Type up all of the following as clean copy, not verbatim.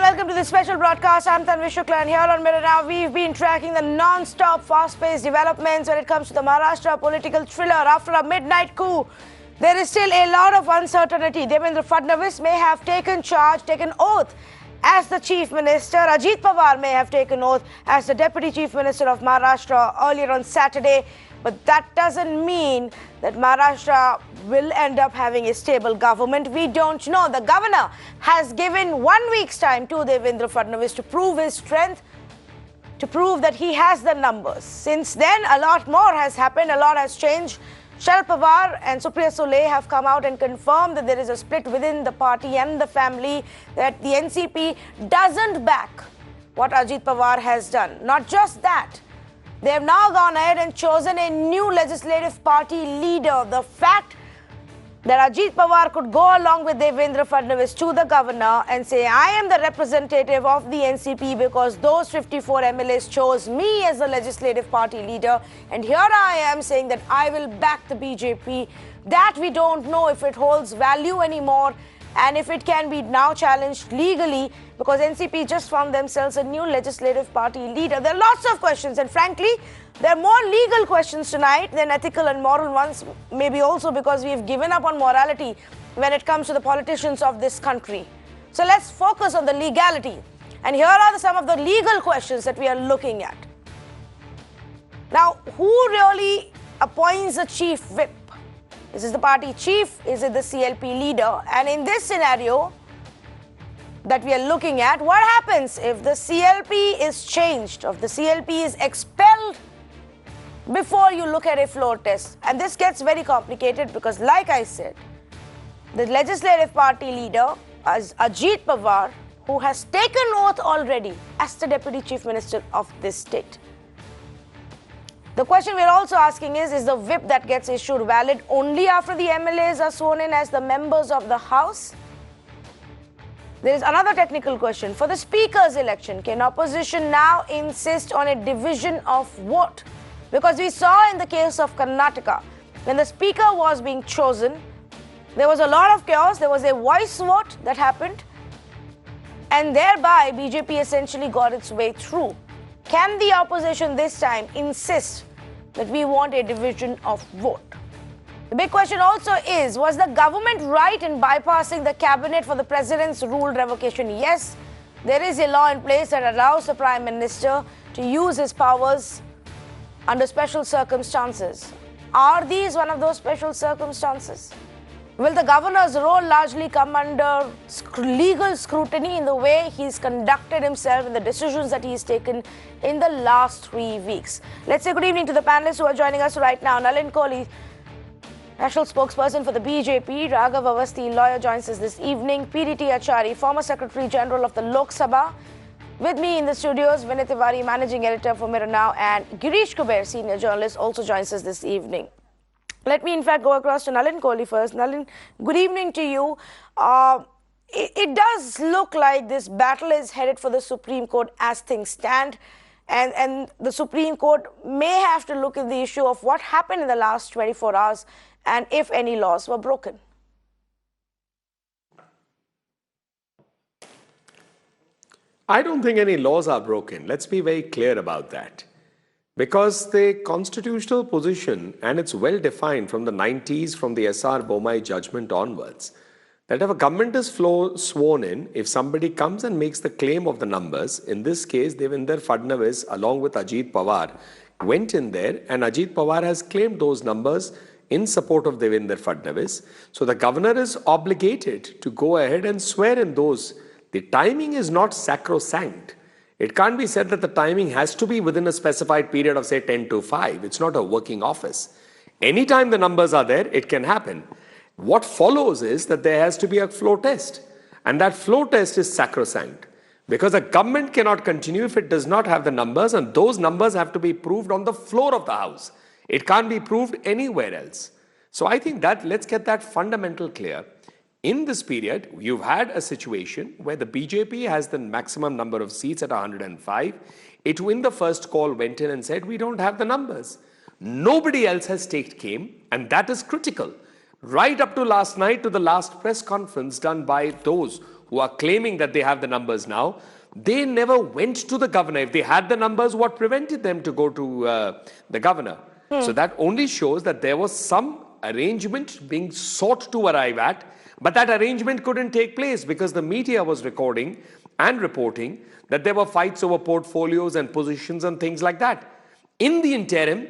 welcome to this special broadcast. I'm Tanvi Shukla, and here on Mirror Now, we've been tracking the non-stop, fast-paced developments when it comes to the Maharashtra political thriller. After a midnight coup, there is still a lot of uncertainty. Devendra Fadnavis may have taken charge, taken oath as the Chief Minister. Ajit Pawar may have taken oath as the Deputy Chief Minister of Maharashtra earlier on Saturday. But that doesn't mean that Maharashtra will end up having a stable government. We don't know. The governor has given 1 week's time to Devendra Fadnavis to prove his strength, to prove that he has the numbers. Since then, a lot more has happened, a lot has changed. Sharad Pawar and Supriya Sule have come out and confirmed that there is a split within the party and the family, that the NCP doesn't back what Ajit Pawar has done. Not just that, they have now gone ahead and chosen a new legislative party leader. The fact that Ajit Pawar could go along with Devendra Fadnavis to the governor and say, I am the representative of the NCP because those 54 MLAs chose me as the legislative party leader, and here I am saying that I will back the BJP. That we don't know if it holds value anymore and if it can be now challenged legally, because NCP just found themselves a new legislative party leader. There are lots of questions, and frankly, there are more legal questions tonight than ethical and moral ones, maybe also because we've given up on morality when it comes to the politicians of this country. So let's focus on the legality. And here are some of the legal questions that we are looking at. Now, who really appoints a chief whip? Is it the party chief? Is it the CLP leader? And in this scenario that we are looking at, what happens if the CLP is changed, if the CLP is expelled before you look at a floor test? And this gets very complicated because, like I said, the legislative party leader is Ajit Pawar, who has taken oath already as the Deputy Chief Minister of this state. The question we're also asking is the whip that gets issued valid only after the MLAs are sworn in as the members of the House? There is another technical question. For the Speaker's election, can opposition now insist on a division of vote? Because we saw in the case of Karnataka, when the Speaker was being chosen, there was a lot of chaos. There was a voice vote that happened, and thereby BJP essentially got its way through. Can the opposition this time insist that we want a division of vote? The big question also is, was the government right in bypassing the cabinet for the president's rule revocation? Yes, there is a law in place that allows the Prime Minister to use his powers under special circumstances. Are these one of those special circumstances? Will the governor's role largely come under legal scrutiny in the way he's conducted himself and the decisions that he's taken in the last 3 weeks? Let's say good evening to the panelists who are joining us right now. Nalin Kohli, national spokesperson for the BJP. Raghav Avasthi, lawyer, joins us this evening. PDT Achari, former Secretary General of the Lok Sabha. With me in the studios, Vinay Tiwari, managing editor for Mirror Now, and Girish Kuber, senior journalist, also joins us this evening. Let me, in fact, go across to Nalin Kohli first. Nalin, good evening to you. It does look like this battle is headed for the Supreme Court as things stand. And the Supreme Court may have to look at the issue of what happened in the last 24 hours and if any laws were broken. I don't think any laws are broken. Let's be very clear about that. Because the constitutional position, and it's well defined from the 90s, from the S.R. Bomai judgment onwards, that if a government is sworn in, if somebody comes and makes the claim of the numbers, in this case, Devendra Fadnavis, along with Ajit Pawar, went in there, and Ajit Pawar has claimed those numbers in support of Devendra Fadnavis. So the governor is obligated to go ahead and swear in those. The timing is not sacrosanct. It can't be said that the timing has to be within a specified period of, say, 10 to 5. It's not a working office. Anytime the numbers are there, it can happen. What follows is that there has to be a floor test. And that floor test is sacrosanct. Because a government cannot continue if it does not have the numbers, and those numbers have to be proved on the floor of the House. It can't be proved anywhere else. So I think that let's get that fundamental clear. In this period, you've had a situation where the BJP has the maximum number of seats at 105. It, in the first call, went in and said, we don't have the numbers. Nobody else has came, and that is critical. Right up to last night, to the last press conference done by those who are claiming that they have the numbers now, they never went to the governor. If they had the numbers, what prevented them to go to the governor? So that only shows that there was some arrangement being sought to arrive at, but that arrangement couldn't take place because the media was recording and reporting that there were fights over portfolios and positions and things like that. In the interim,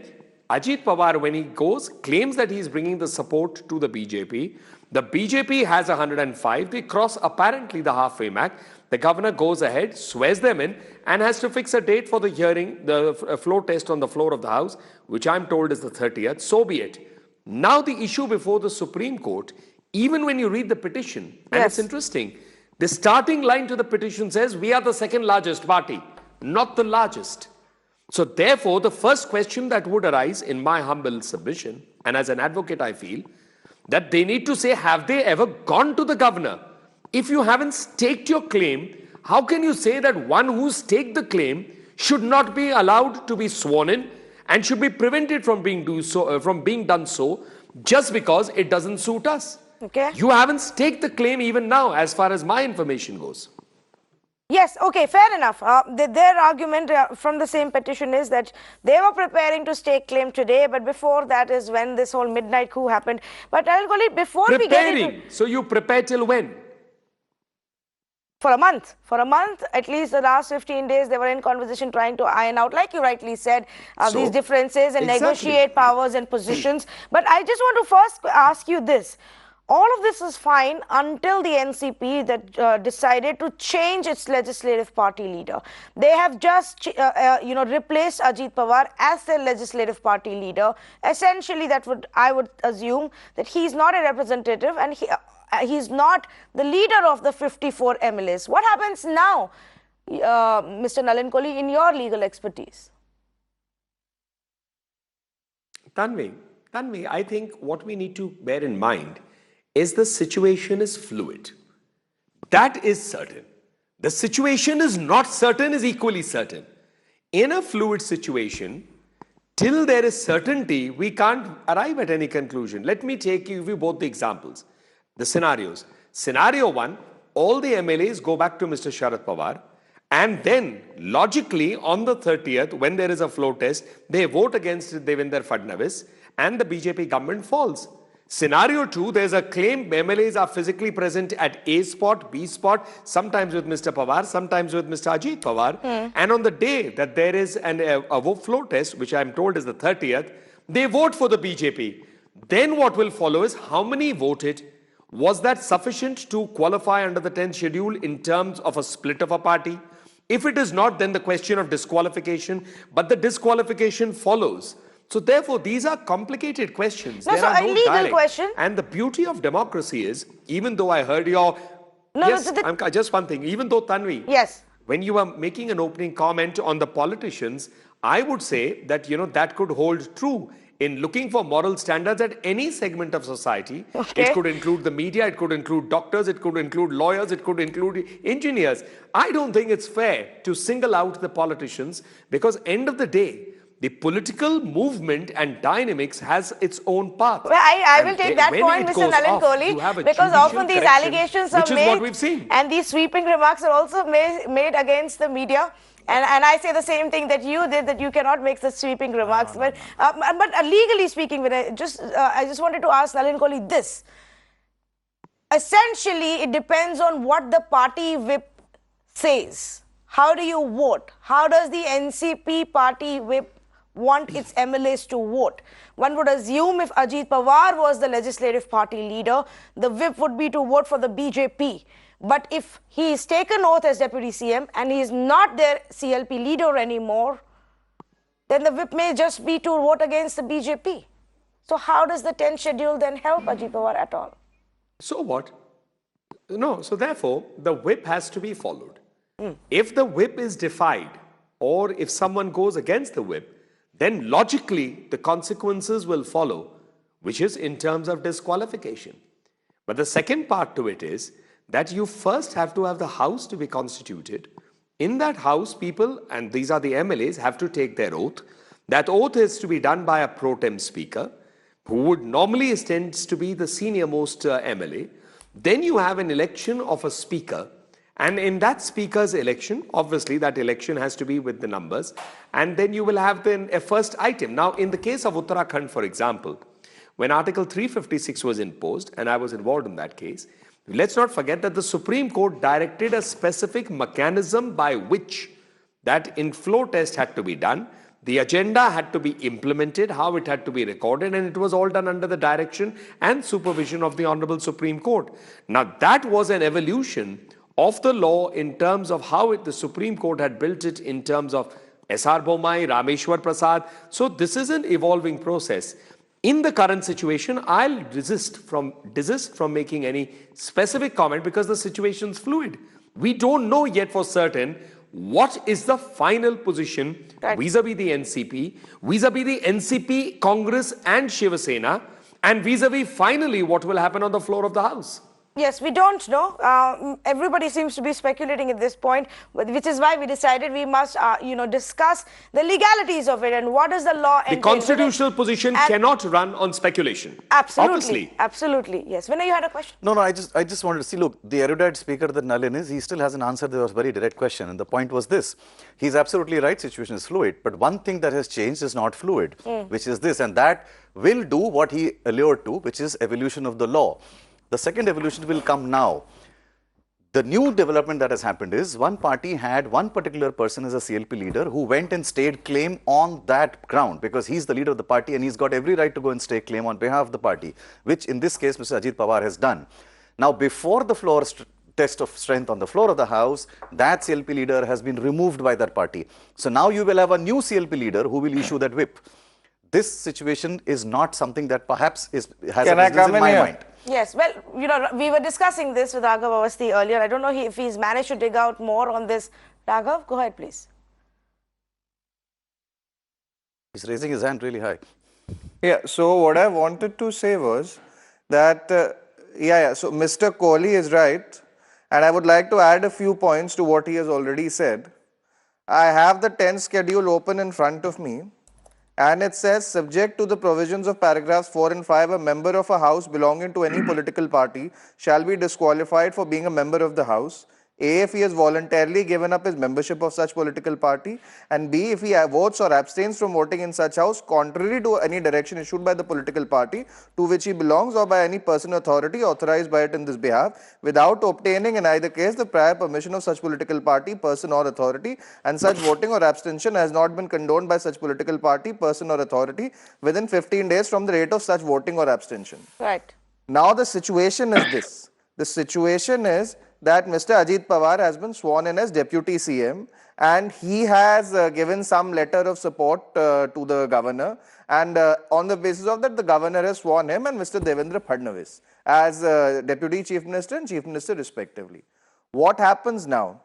Ajit Pawar, when he goes, claims that he is bringing the support to the BJP. The BJP has 105. They cross apparently the halfway mark. The governor goes ahead, swears them in, and has to fix a date for the hearing, the floor test on the floor of the House, which I'm told is the 30th. So be it. Now the issue before the Supreme Court, even when you read the petition, and it's interesting, the starting line to the petition says, we are the second largest party, not the largest. So therefore, the first question that would arise in my humble submission, and as an advocate I feel, that they need to say, have they ever gone to the governor? If you haven't staked your claim, how can you say that one who staked the claim should not be allowed to be sworn in and should be prevented from being done so just because it doesn't suit us? Okay. You haven't staked the claim even now, as far as my information goes. Yes, okay, fair enough. Their argument from the same petition is that they were preparing to stake claim today, but before that is when this whole midnight coup happened. But I'll before we get into... So you prepare till when? For a month. For a month, at least the last 15 days, they were in conversation trying to iron out, like you rightly said, these differences and negotiate powers and positions. But I just want to first ask you this. All of this is fine until the NCP that decided to change its legislative party leader. They have just, replaced Ajit Pawar as their legislative party leader. Essentially, I would assume that he's not a representative and he's not the leader of the 54 MLAs. What happens now, Mr. Nalin Kohli, in your legal expertise? Tanvi, I think what we need to bear in mind is the situation is fluid. That is certain. The situation is not certain is equally certain. In a fluid situation, till there is certainty, we can't arrive at any conclusion. Let me take you both the examples, the scenarios. Scenario one, all the MLAs go back to Mr. Sharad Pawar, and then logically on the 30th, when there is a floor test, they vote against Devendra Fadnavis and the BJP government falls. Scenario two, there's a claim MLAs are physically present at A spot, B spot, sometimes with Mr. Pawar, sometimes with Mr. Ajit Pawar. And on the day that there is a floor test, which I'm told is the 30th, they vote for the BJP. Then what will follow is how many voted. Was that sufficient to qualify under the 10th schedule in terms of a split of a party? If it is not, then the question of disqualification, but the disqualification follows. So therefore, these are complicated questions. No, there so are a no legal dialects. question. And the beauty of democracy is, even though I heard your... just one thing. Even though, Tanvi, when you are making an opening comment on the politicians, I would say that, that could hold true in looking for moral standards at any segment of society. It could include the media, it could include doctors, it could include lawyers, it could include engineers. I don't think it's fair to single out the politicians because end of the day, the political movement and dynamics has its own path. Well, I will take that point, Mr. Nalin Kohli, because often these allegations are made, what we've seen. And these sweeping remarks are also made against the media. And I say the same thing that you did, that you cannot make such sweeping remarks. But legally speaking, I just wanted to ask Nalin Kohli this. Essentially, it depends on what the party whip says. How do you vote? How does the NCP party whip want its MLAs to vote? One would assume if Ajit Pawar was the legislative party leader, the whip would be to vote for the BJP. But if he is taken oath as Deputy CM and he is not their CLP leader anymore, then the whip may just be to vote against the BJP. So how does the 10th schedule then help Ajit Pawar at all? So what? No, so therefore, the whip has to be followed. If the whip is defied, or if someone goes against the whip, then logically the consequences will follow, which is in terms of disqualification. But the second part to it is that you first have to have the House to be constituted. In that House, people, and these are the MLAs, have to take their oath. That oath is to be done by a pro tem speaker, who would normally tends to be the senior most MLA. Then you have an election of a speaker. And in that speaker's election, obviously that election has to be with the numbers. And then you will have then a first item. Now, in the case of Uttarakhand, for example, when Article 356 was imposed, and I was involved in that case, let's not forget that the Supreme Court directed a specific mechanism by which that inflow test had to be done. The agenda had to be implemented, how it had to be recorded, and it was all done under the direction and supervision of the Honorable Supreme Court. Now, that was an evolution of the law in terms of how the Supreme Court had built it in terms of S.R. Bommai, Rameshwar Prasad. So this is an evolving process. In the current situation, I'll desist from making any specific comment because the situation is fluid. We don't know yet for certain what is the final position vis-a-vis the NCP, vis-a-vis the NCP, Congress and Shiv Sena, and vis-a-vis finally what will happen on the floor of the House. Yes, we don't know. Everybody seems to be speculating at this point, which is why we decided we must, discuss the legalities of it and what does the law entail. The constitutional position cannot run on speculation. Absolutely. Obviously. Absolutely. Yes. Vinay, you had a question? No, I just wanted to see, look, the erudite speaker that Nalin is, he still hasn't answered the very direct question. And the point was this. He's absolutely right, situation is fluid. But one thing that has changed is not fluid, which is this. And that will do what he allured to, which is evolution of the law. The second evolution will come now. The new development that has happened is one party had one particular person as a CLP leader who went and stayed claim on that ground because he's the leader of the party and he's got every right to go and stay claim on behalf of the party, which in this case Mr. Ajit Pawar has done. Now, before the floor test of strength on the floor of the House, that CLP leader has been removed by that party. So now you will have a new CLP leader who will issue that whip. This situation is not something that perhaps has a business in my mind. Yes, well, we were discussing this with Raghav Awasthi earlier. I don't know if he's managed to dig out more on this. Raghav, go ahead, please. He's raising his hand really high. Yeah, so what I wanted to say was that, so Mr. Kohli is right. And I would like to add a few points to what he has already said. I have the 10th schedule open in front of me. And it says, subject to the provisions of paragraphs 4 and 5, a member of a house belonging to any political party shall be disqualified for being a member of the house. A, if he has voluntarily given up his membership of such political party, and B, if he votes or abstains from voting in such house contrary to any direction issued by the political party to which he belongs or by any person or authority authorized by it in this behalf, without obtaining in either case the prior permission of such political party, person or authority, and such voting or abstention has not been condoned by such political party, person or authority within 15 days from the date of such voting or abstention. Right. Now the situation is this. The situation is that Mr. Ajit Pawar has been sworn in as Deputy CM and he has given some letter of support to the governor, and on the basis of that the governor has sworn him and Mr. Devendra Fadnavis as Deputy Chief Minister and Chief Minister respectively. What happens now?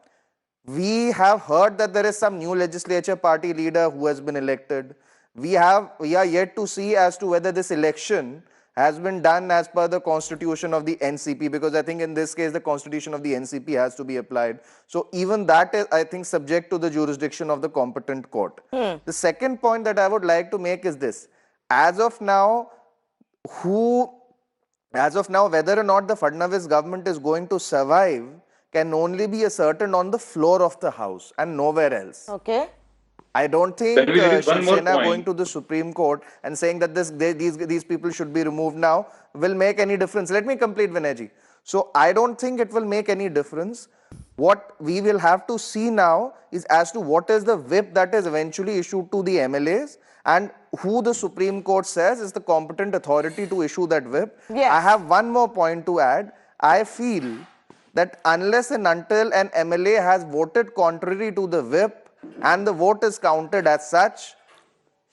We have heard that there is some new legislature party leader who has been elected. We are yet to see as to whether this election has been done as per the constitution of the NCP, because I think in this case the constitution of the NCP has to be applied. So even that is, I think, subject to the jurisdiction of the competent court. The second point that I would like to make is this. As of now, whether or not the Fadnavis government is going to survive can only be ascertained on the floor of the House and nowhere else. Okay. I don't think Shiv Sena going to the Supreme Court and saying that these people should be removed now will make any difference. Let me complete, Vinayji. So I don't think it will make any difference. What we will have to see now is as to what is the whip that is eventually issued to the MLAs and who the Supreme Court says is the competent authority to issue that whip. Yes. I have one more point to add. I feel that unless and until an MLA has voted contrary to the whip, and the vote is counted as such,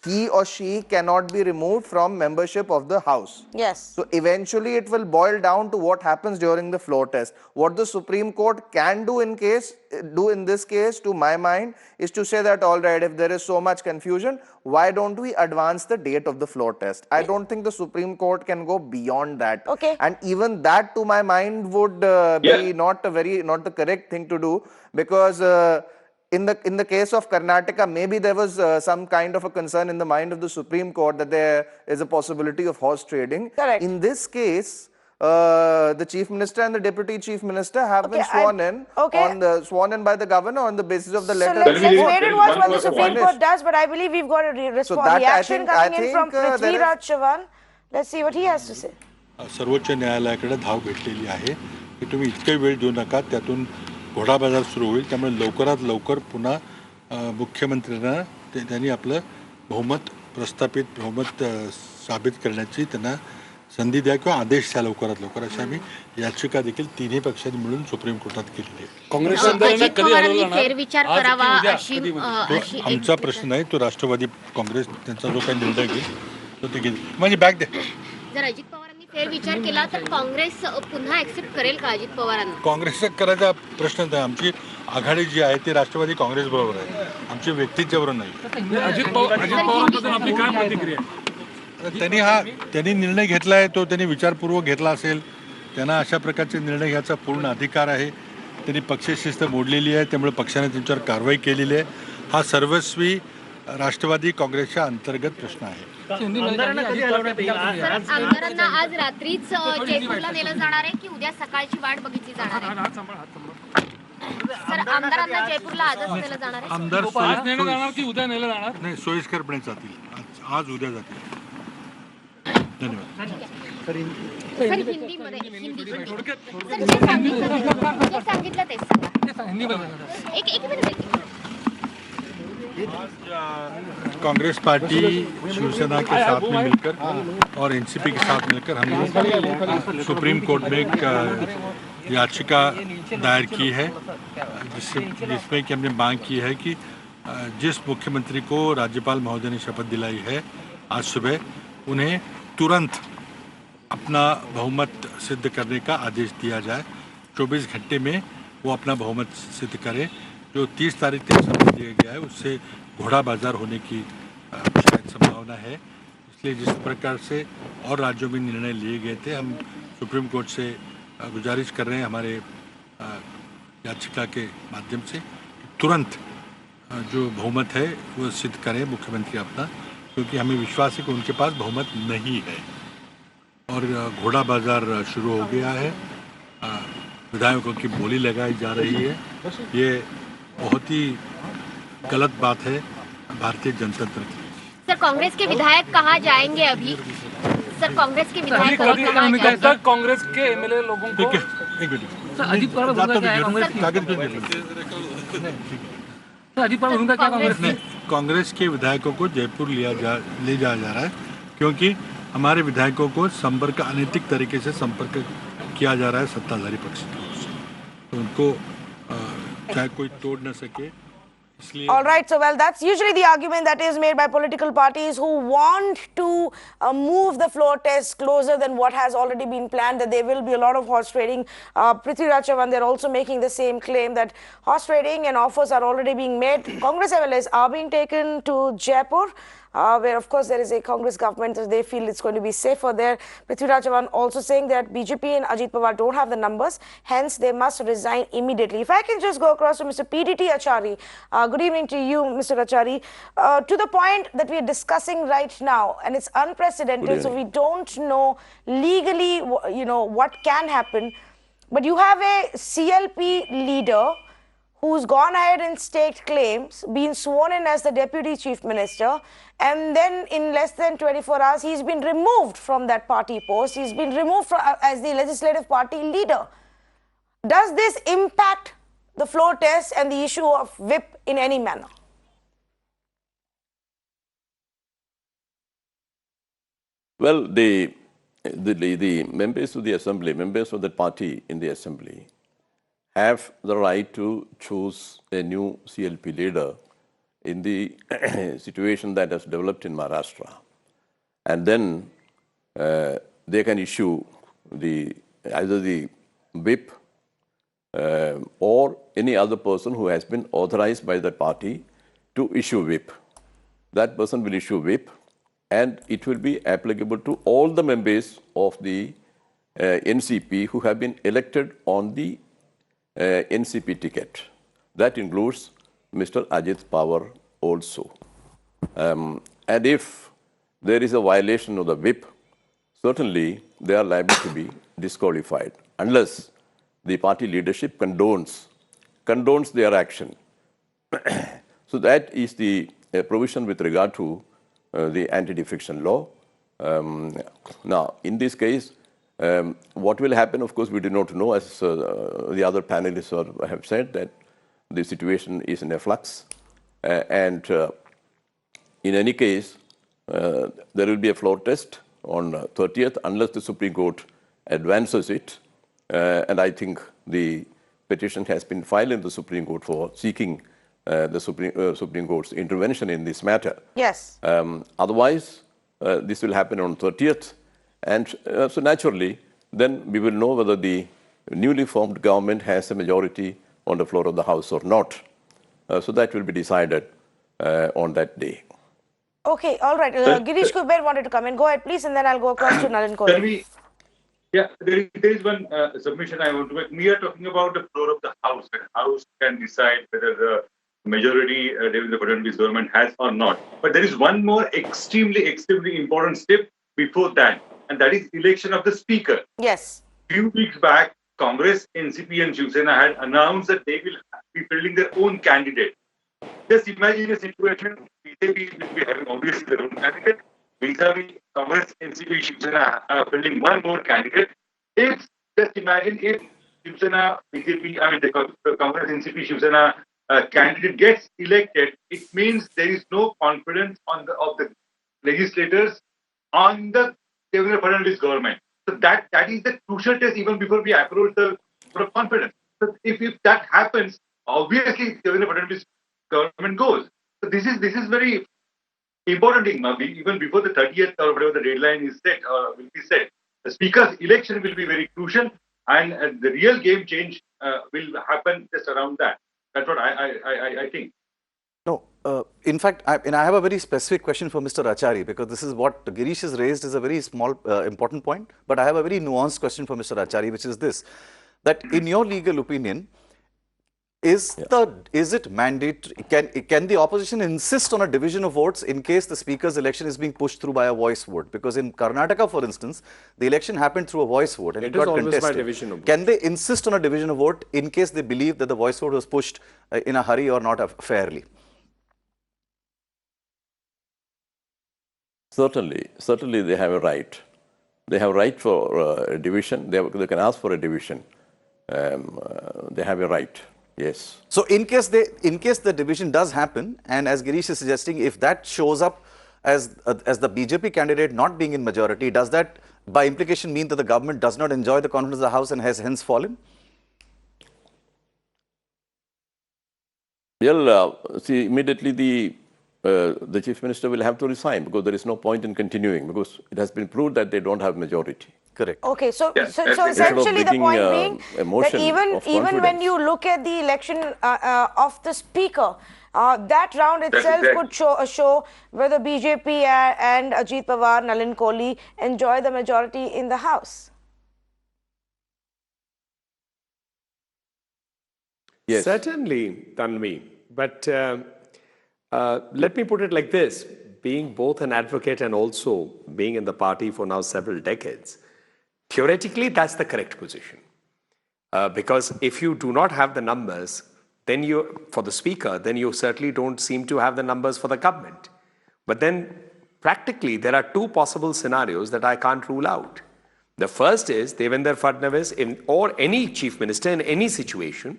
he or she cannot be removed from membership of the House. Yes. So eventually it will boil down to what happens during the floor test. What the Supreme Court can do in this case, to my mind, is to say that, all right, if there is so much confusion, why don't we advance the date of the floor test? I don't think the Supreme Court can go beyond that. Okay. And even that, to my mind, would be not the correct thing to do, because in the case of Karnataka, maybe there was some kind of a concern in the mind of the Supreme Court that there is a possibility of horse trading. Correct. In this case, the chief minister and the deputy chief minister have been sworn in sworn in by the governor on the basis of the letter. So let's wait and watch what the Supreme Court does, but I believe we've got a reaction coming in from Prithviraj Chavan. Let's see what he has to say. सर्वोच्च न्यायालयाकडे धाव घेतलेली आहे की तुम्ही इतके वेळ देऊ नका, त्यातून घोडाबाजार सुरू होईल. त्यामुळे लवकरात लवकर पुन्हा मुख्यमंत्र्यांना त्यांनी आपलं बहुमत प्रस्थापित बहुमत साबित करण्याची त्यांना संधी द्या किंवा आदेश द्या लवकरात लवकर, अशी आम्ही याचिका देखील तिन्ही पक्षांनी मिळून सुप्रीम कोर्टात केलेली आहे. आमचा प्रश्न नाही, तो राष्ट्रवादी काँग्रेस त्यांचा जो काही निर्णय घेईल तो ते घेईल. म्हणजे बॅग द्या. जर अजित पवारांनी फेरविचार केला तर काँग्रेस पुन्हा ऍक्सेप्ट करेल का अजित पवारांना? काँग्रेसचा करायचा प्रश्न नाही. आमची आघाडी जी आहे ती राष्ट्रवादी काँग्रेस बरोबर आहे, आमची व्यक्तीच्याबरोबर नाही. अजित पवारांबद्दल आपली काय प्रतिक्रिया? त्यांनी निर्णय घेतला आहे, तो त्यांनी विचारपूर्वक घेतला असेल. त्यांना अशा प्रकारचे निर्णय घ्यायचा पूर्ण अधिकार आहे. त्यांनी पक्षशिस्त मोडलेली आहे, त्यामुळे पक्षाने त्यांच्यावर कारवाई केलेली आहे. हा सर्वस्वी राष्ट्रवादी काँग्रेसच्या अंतर्गत प्रश्न आहे. आमदारांना आज रात्रीच जयपूरला नेलं जाणार आहे की उद्या सकाळची वाट बघितली जाणार आहे? सर, आमदारांना जयपूरला आजच नेलं जाणार आहे? आमदार की उद्या नेलं जाणार? नाही, सोयीस्करपणे जातील, आज उद्या जातील. धन्यवाद. सर, हिंदीमध्ये सांगितलं तेच सांगा. एक मिनिट. कांग्रेस पार्टी शिवसेना के साथ में मिलकर और एनसीपी के साथ मिलकर हमने सुप्रीम कोर्ट में एक याचिका दायर की है, जिसमें कि हमने मांग की है कि जिस मुख्यमंत्री को राज्यपाल महोदय ने शपथ दिलाई है आज सुबह, उन्हें तुरंत अपना बहुमत सिद्ध करने का आदेश दिया जाए. 24 घंटे में वो अपना बहुमत सिद्ध करे. जो 30 तारीख तक समय दिया गया है उससे घोड़ा बाजार होने की शायद संभावना है. इसलिए जिस प्रकार से और राज्यों में निर्णय लिए गए थे, हम सुप्रीम कोर्ट से गुजारिश कर रहे हैं हमारे याचिका के माध्यम से तुरंत जो बहुमत है वो सिद्ध करें मुख्यमंत्री अपना, क्योंकि हमें विश्वास है कि उनके पास बहुमत नहीं है और घोड़ा बाजार शुरू हो गया है. विधायकों की बोली लगाई जा रही है. ये बहुत ही गलत बात है भारतीय जनतंत्र की. सर, कांग्रेस के विधायक कहाँ जाएंगे अभी? सर, कांग्रेस के विधायक कब तक कांग्रेस के एमएलए लोगों को? ठीक है, एक मिनट. अजित पवार भूमिका क्या है कांग्रेस की? अजित पवार भूमिका क्या कांग्रेस की? कांग्रेस के विधायकों को जयपुर ले जाया जा रहा है, क्योंकि हमारे विधायकों को संपर्क अनैतिक तरीके से संपर्क किया जा रहा है सत्ताधारी पक्ष की ओर से. तो उनको चाहे कोई तोड़ न सके. All right, so well, that's usually the argument that is made by political parties who want to move the floor test closer than what has already been planned, that there will be a lot of horse trading. Prithviraj Chavan, they're also making the same claim that horse trading and offers are already being made. Congress MLAs are being taken to Jaipur, where of course there is a Congress government, so they feel it's going to be safer there. Prithviraj Chavan also saying that BJP and Ajit Pawar don't have the numbers, hence they must resign immediately. If I can just go across to Mr. PDT Achari. Good evening to you, Mr. Achari. To the point that we are discussing right now, and it's unprecedented, so we don't know legally, what can happen. But you have a CLP leader who's gone ahead and staked claims, been sworn in as the Deputy Chief Minister, and then in less than 24 hours, he's been removed from that party post. He's been removed as the Legislative Party leader. Does this impact the floor test and the issue of whip in any manner? Well, the members of the assembly, members of the party in the assembly, have the right to choose a new CLP leader in the situation that has developed in Maharashtra. And then they can issue either the whip or any other person who has been authorized by the party to issue whip. That person will issue whip, and it will be applicable to all the members of the NCP who have been elected on the NCP ticket. That includes Mr. Ajit Pawar also. And if there is a violation of the whip, certainly they are liable to be disqualified unless the party leadership condones their action. So that is the provision with regard to the anti-defection law. Now, in this case, what will happen, of course, we do not know, as the other panelists have said, that the situation is in a flux. And in any case, there will be a floor test on 30th unless the Supreme Court advances it. And I think the petition has been filed in the Supreme Court for seeking the Supreme Court's intervention in this matter. Yes. Otherwise, this will happen on 30th. And so naturally, then we will know whether the newly formed government has a majority on the floor of the House or not. So that will be decided on that day. Okay, all right. Girish Kuber wanted to come in. Go ahead, please, and then I'll go across to Nalin Kohli. Yeah, there is one submission I want to make. We are talking about the floor of the House, and House can decide whether the majority Devendra Fadnavis government has or not. But there is one more extremely important step before that, and that is election of the Speaker. Yes. Few weeks back, Congress, NCP and Shiv Sena had announced that they will be fielding their own candidate. Just imagine a situation, BJP will be having obviously their own candidate. Vis-a-vis Congress, NCP, Shiv Sena are fielding one more candidate. Just imagine if Shiv Sena, BJP, the Congress, NCP, Shiv Sena candidate gets elected, it means there is no confidence of the legislators on the Devendra Fadnavis government. So that is the crucial test even before we approach the confidence. So if that happens, obviously Devendra Fadnavis government goes. So this is very important thing, even before the 30th or whatever the deadline is set or will be set. The Speaker's election will be very crucial, and the real game change will happen just around that. That's what I think. No, in fact, I have a very specific question for Mr. Achari, because this is what Girish has raised is a very small, important point. But I have a very nuanced question for Mr. Achari, which is this: that in your legal opinion, is it mandatory? Can the opposition insist on a division of votes in case the Speaker's election is being pushed through by a voice vote? Because in Karnataka, for instance, the election happened through a voice vote and it got contested. By division of vote. Can they insist on a division of vote in case they believe that the voice vote was pushed in a hurry or not fairly? Certainly they have a right. They have a right for a division. They can ask for a division. They have a right. Yes. So in case the division does happen, and as Girish is suggesting, if that shows up as the BJP candidate not being in majority, does that by implication mean that the government does not enjoy the confidence of the House and has hence fallen? Well, see, immediately the Chief Minister will have to resign, because there is no point in continuing, because it has been proved that they don't have majority. Correct. Okay, so essentially the point being that even when you look at the election of the Speaker, that round itself could show whether BJP and Ajit Pawar, Nalin Kohli enjoy the majority in the House. Yes. Certainly, Tanvi. But let me put it like this. Being both an advocate and also being in the party for now several decades, theoretically, that's the correct position. Because if you do not have the numbers, then for the Speaker, then you certainly don't seem to have the numbers for the government. But then practically, there are two possible scenarios that I can't rule out. The first is Devendra Fadnavis or any chief minister in any situation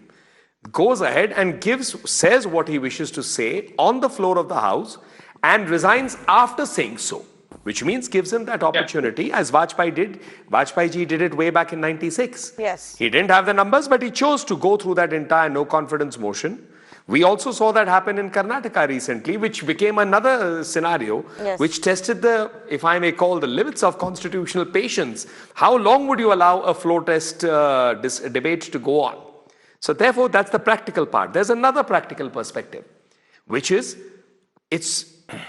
goes ahead and says what he wishes to say on the floor of the House and resigns after saying so, which means gives him that opportunity, as Vajpayee did. Vajpayee did it way back in 96. Yes. He didn't have the numbers, but he chose to go through that entire no confidence motion. We also saw that happen in Karnataka recently, which became another scenario, which tested the, if I may call, the limits of constitutional patience. How long would you allow a floor test debate to go on? So therefore, that's the practical part. There's another practical perspective, which is,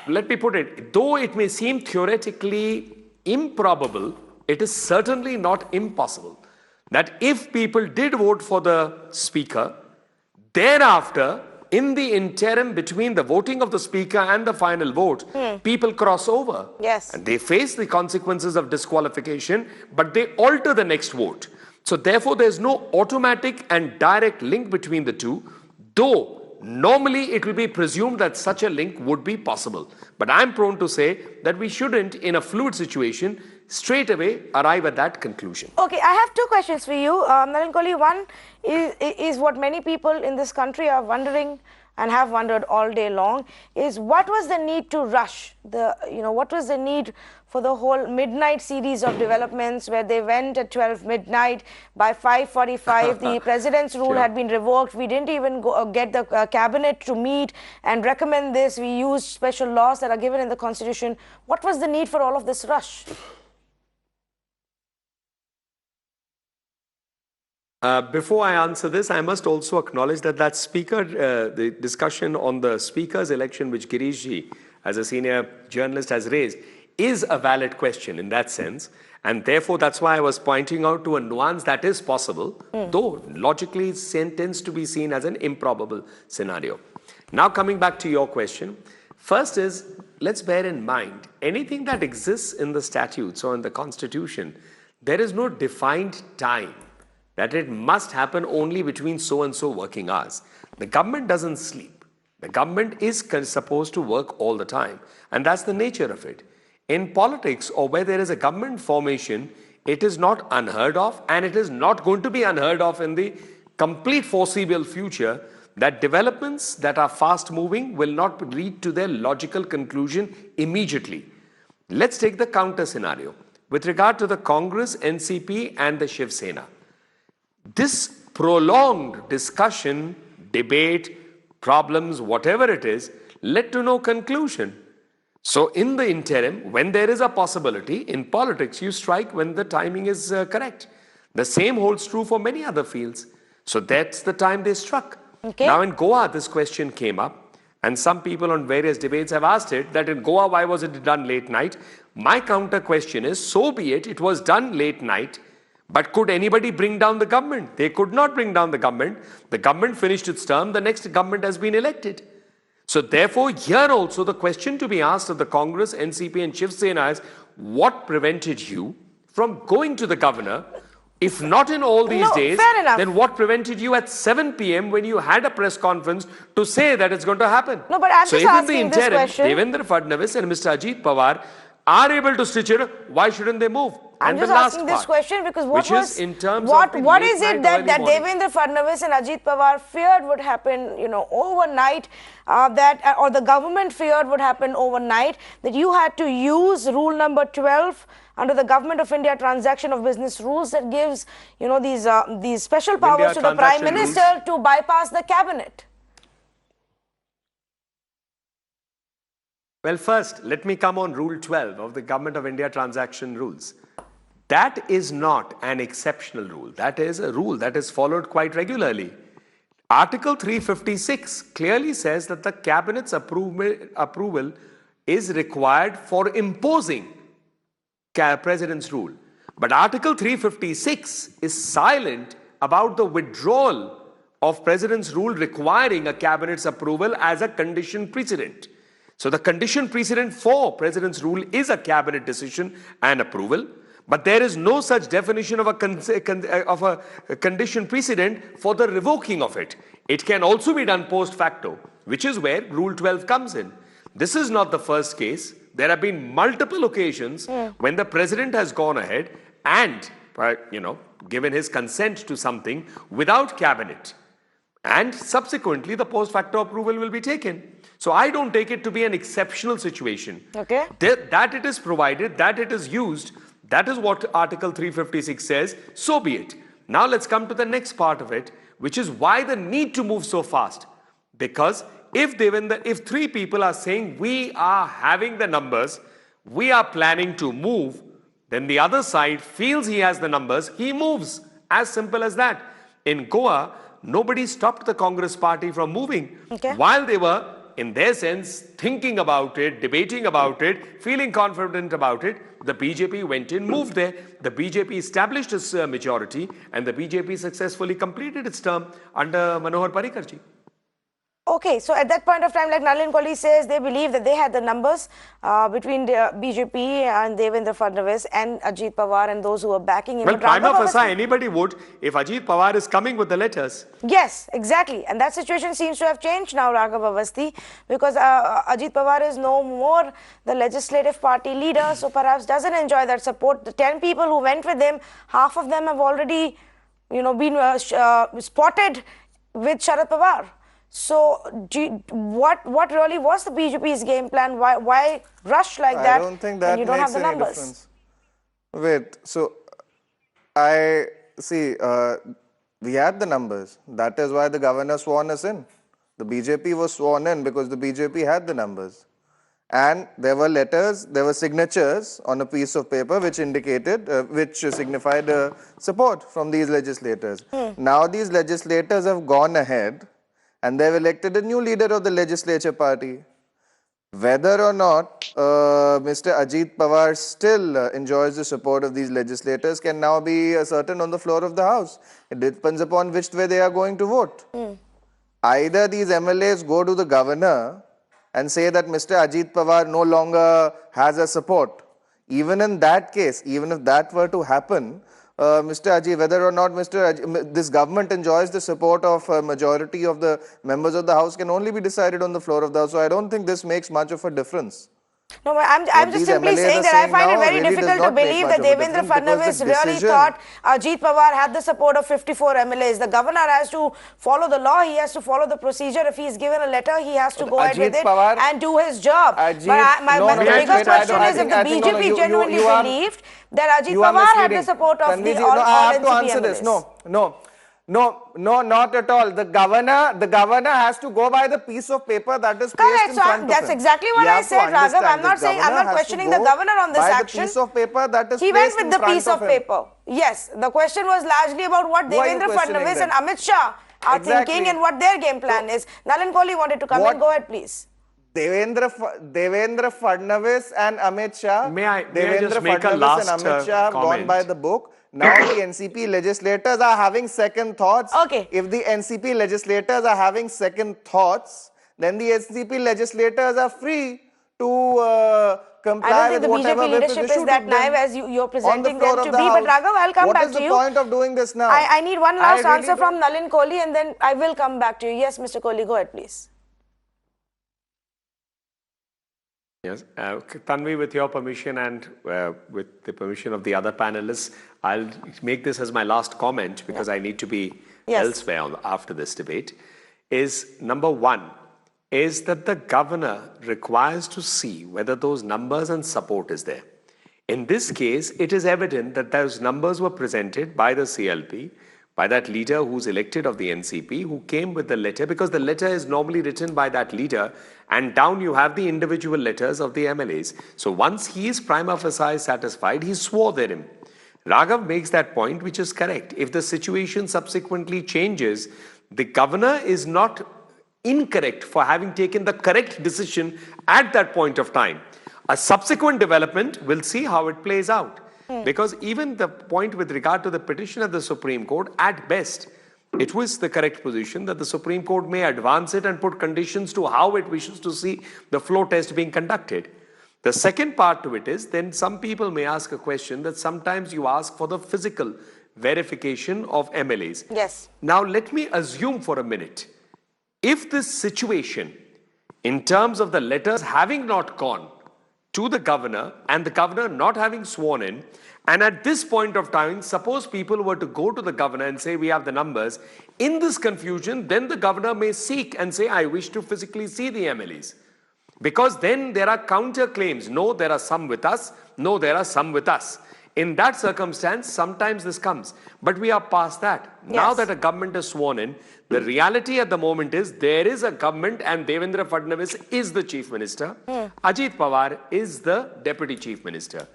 let me put it, though it may seem theoretically improbable, it is certainly not impossible that if people did vote for the Speaker, thereafter, in the interim between the voting of the speaker and the final vote, people cross over. Yes. And they face the consequences of disqualification, but they alter the next vote. So therefore, there's no automatic and direct link between the two, though normally it will be presumed that such a link would be possible. But I'm prone to say that we shouldn't, in a fluid situation, straight away arrive at that conclusion. Okay, I have two questions for you, Nalin Kohli. One is what many people in this country are wondering and have wondered all day long, is what was the need to rush? What was the need for the whole midnight series of developments where they went at 12 midnight, by 5:45 the president's rule had been revoked. We didn't even get the cabinet to meet and recommend this. We used special laws that are given in the constitution. What was the need for all of this rush? Before I answer this, I must also acknowledge that speaker, the discussion on the speaker's election, which Girishji, as a senior journalist, has raised, is a valid question in that sense. And therefore, that's why I was pointing out to a nuance that is possible, though logically it tends to be seen as an improbable scenario. Now, coming back to your question, first is, let's bear in mind, anything that exists in the statutes or in the constitution, there is no defined time that it must happen only between so and so working hours. The government doesn't sleep. The government is supposed to work all the time. And that's the nature of it. In politics, or where there is a government formation, it is not unheard of, and it is not going to be unheard of in the complete foreseeable future, that developments that are fast moving will not lead to their logical conclusion immediately. Let's take the counter scenario. With regard to the Congress, NCP and the Shiv Sena, this prolonged discussion, debate, problems, whatever it is, led to no conclusion. So in the interim, when there is a possibility, in politics, you strike when the timing is correct. The same holds true for many other fields. So that's the time they struck. Okay. Now in Goa, this question came up, and some people on various debates have asked it, that in Goa, why was it done late night? My counter question is, so be it, it was done late night. But could anybody bring down the government? They could not bring down the government. The government finished its term. The next government has been elected. So therefore, here also the question to be asked of the Congress, NCP and Shiv Sena is, what prevented you from going to the governor? If not in all these days, then what prevented you at 7 p.m. when you had a press conference to say that it's going to happen? No, but I'm so just asking this question. Devendra Fadnavis and Mr. Ajit Pawar are able to stitch it. Why shouldn't they move? I'm just asking this question because what is it that Devendra Fadnavis and Ajit Pawar feared would happen, overnight, or the government feared would happen overnight, that you had to use rule number 12 under the Government of India Transaction of Business Rules that gives, these special powers to the Prime Minister to bypass the cabinet? Well, first, let me come on Rule 12 of the Government of India Transaction Rules. That is not an exceptional rule. That is a rule that is followed quite regularly. Article 356 clearly says that the Cabinet's approval is required for imposing President's rule. But Article 356 is silent about the withdrawal of President's rule requiring a Cabinet's approval as a condition precedent. So the condition precedent for President's rule is a cabinet decision and approval, but there is no such definition of a condition precedent for the revoking of it. It can also be done post facto, which is where Rule 12 comes in. This is not the first case. There have been multiple occasions when the President has gone ahead and, given his consent to something without cabinet, and subsequently the post facto approval will be taken. So I don't take it to be an exceptional situation. Okay. That it is provided, that it is used, that is what Article 356 says, so be it. Now let's come to the next part of it, which is why the need to move so fast. Because if three people are saying we are having the numbers, we are planning to move, then the other side feels he has the numbers, he moves. As simple as that. In Goa, nobody stopped the Congress party from moving. Okay. While they were, in their sense, thinking about it, debating about it, feeling confident about it, the BJP went in, moved there. The BJP established its majority, and the BJP successfully completed its term under Manohar Parrikarji. Okay, so at that point of time, like Nalin Kohli says, they believe that they had the numbers between the BJP and Devendra Fadnavis and Ajit Pawar and those who were backing him. Well, But prima Raghav facie, Avasthi- anybody would if Ajit Pawar is coming with the letters. Yes, exactly. And that situation seems to have changed now, Raghav Avasthi, because Ajit Pawar is no more the legislative party leader, so perhaps doesn't enjoy that support. The 10 people who went with him, half of them have already, been spotted with Sharad Pawar. So, what really was the BJP's game plan? Why rush like that? I don't think that when you don't makes have the any numbers? difference. Wait, so I see. We had the numbers. That is why the governor sworn us in. The BJP was sworn in because the BJP had the numbers. And there were letters, there were signatures on a piece of paper which indicated, which signified support from these legislators. Now these legislators have gone ahead and they've elected a new leader of the legislature party. Whether or not Mr. Ajit Pawar still enjoys the support of these legislators can now be certain on the floor of the House. It depends upon which way they are going to vote. Either these MLAs go to the governor and say that Mr. Ajit Pawar no longer has a support. Even in that case, even if that were to happen, Mr. Ajit, whether or not this government enjoys the support of a majority of the members of the House can only be decided on the floor of the House. So I don't think this makes much of a difference. No, but I'm just simply saying that I find it very difficult to believe that Devendra Fadnavis really thought Ajit Pawar had the support of 54 MLAs. The governor has to follow the law. He has to follow the procedure. If he's given a letter, he has to go ahead with it and do his job. But my bigger question is if the BJP genuinely believed that Ajit Pawar had the support of the all I have to NCP answer this. MLAs. No, not at all. The governor has to go by the piece of paper that is placed in front of him. That's exactly what I said, Raghav. I'm not questioning the governor on this action. The piece of paper that is he went with the piece of paper. Yes, the question was largely about what Devendra Fadnavis and Amit Shah are thinking and what their game plan is. Nalin Kohli wanted to come in. Go ahead, please. Devendra Fadnavis and Amit Shah. May I just make a last Amit Shah have gone by the book. Now the NCP legislators are having second thoughts. Okay. If the NCP legislators are having second thoughts, then the NCP legislators are free to comply with whatever I don't think the BJP leadership is that naive as you're presenting them to be. But Raghav, I'll come back to you. What is the point of doing this now? I need one last answer from Nalin Kohli and then I will come back to you. Yes, Mr. Kohli, go ahead, please. Yes, Tanvi, with your permission and with the permission of the other panelists, I'll make this as my last comment because I need to be elsewhere after this debate. Is number one, is that the governor requires to see whether those numbers and support is there. In this case, it is evident that those numbers were presented by the CLP, by that leader who's elected of the NCP, who came with the letter, because the letter is normally written by that leader, and down you have the individual letters of the MLAs. So once he is prima facie satisfied, he swore therein. Raghav makes that point, which is correct. If the situation subsequently changes, the governor is not incorrect for having taken the correct decision at that point of time. A subsequent development, we'll see how it plays out. Because even the point with regard to the petition of the Supreme Court, at best, it was the correct position that the Supreme Court may advance it and put conditions to how it wishes to see the flow test being conducted. The second part to it is, then some people may ask a question that sometimes you ask for the physical verification of MLAs. Yes. Now let me assume for a minute, if this situation, in terms of the letters having not gone to the governor and the governor not having sworn in, and at this point of time, suppose people were to go to the governor and say, we have the numbers, in this confusion, then the governor may seek and say, I wish to physically see the MLAs. Because then there are counter claims. No, there are some with us. No, there are some with us. In that circumstance, sometimes this comes. But we are past that. Yes. Now that a government is sworn in, the reality at the moment is there is a government and Devendra Fadnavis is the chief minister. Ajit Pawar is the deputy chief minister.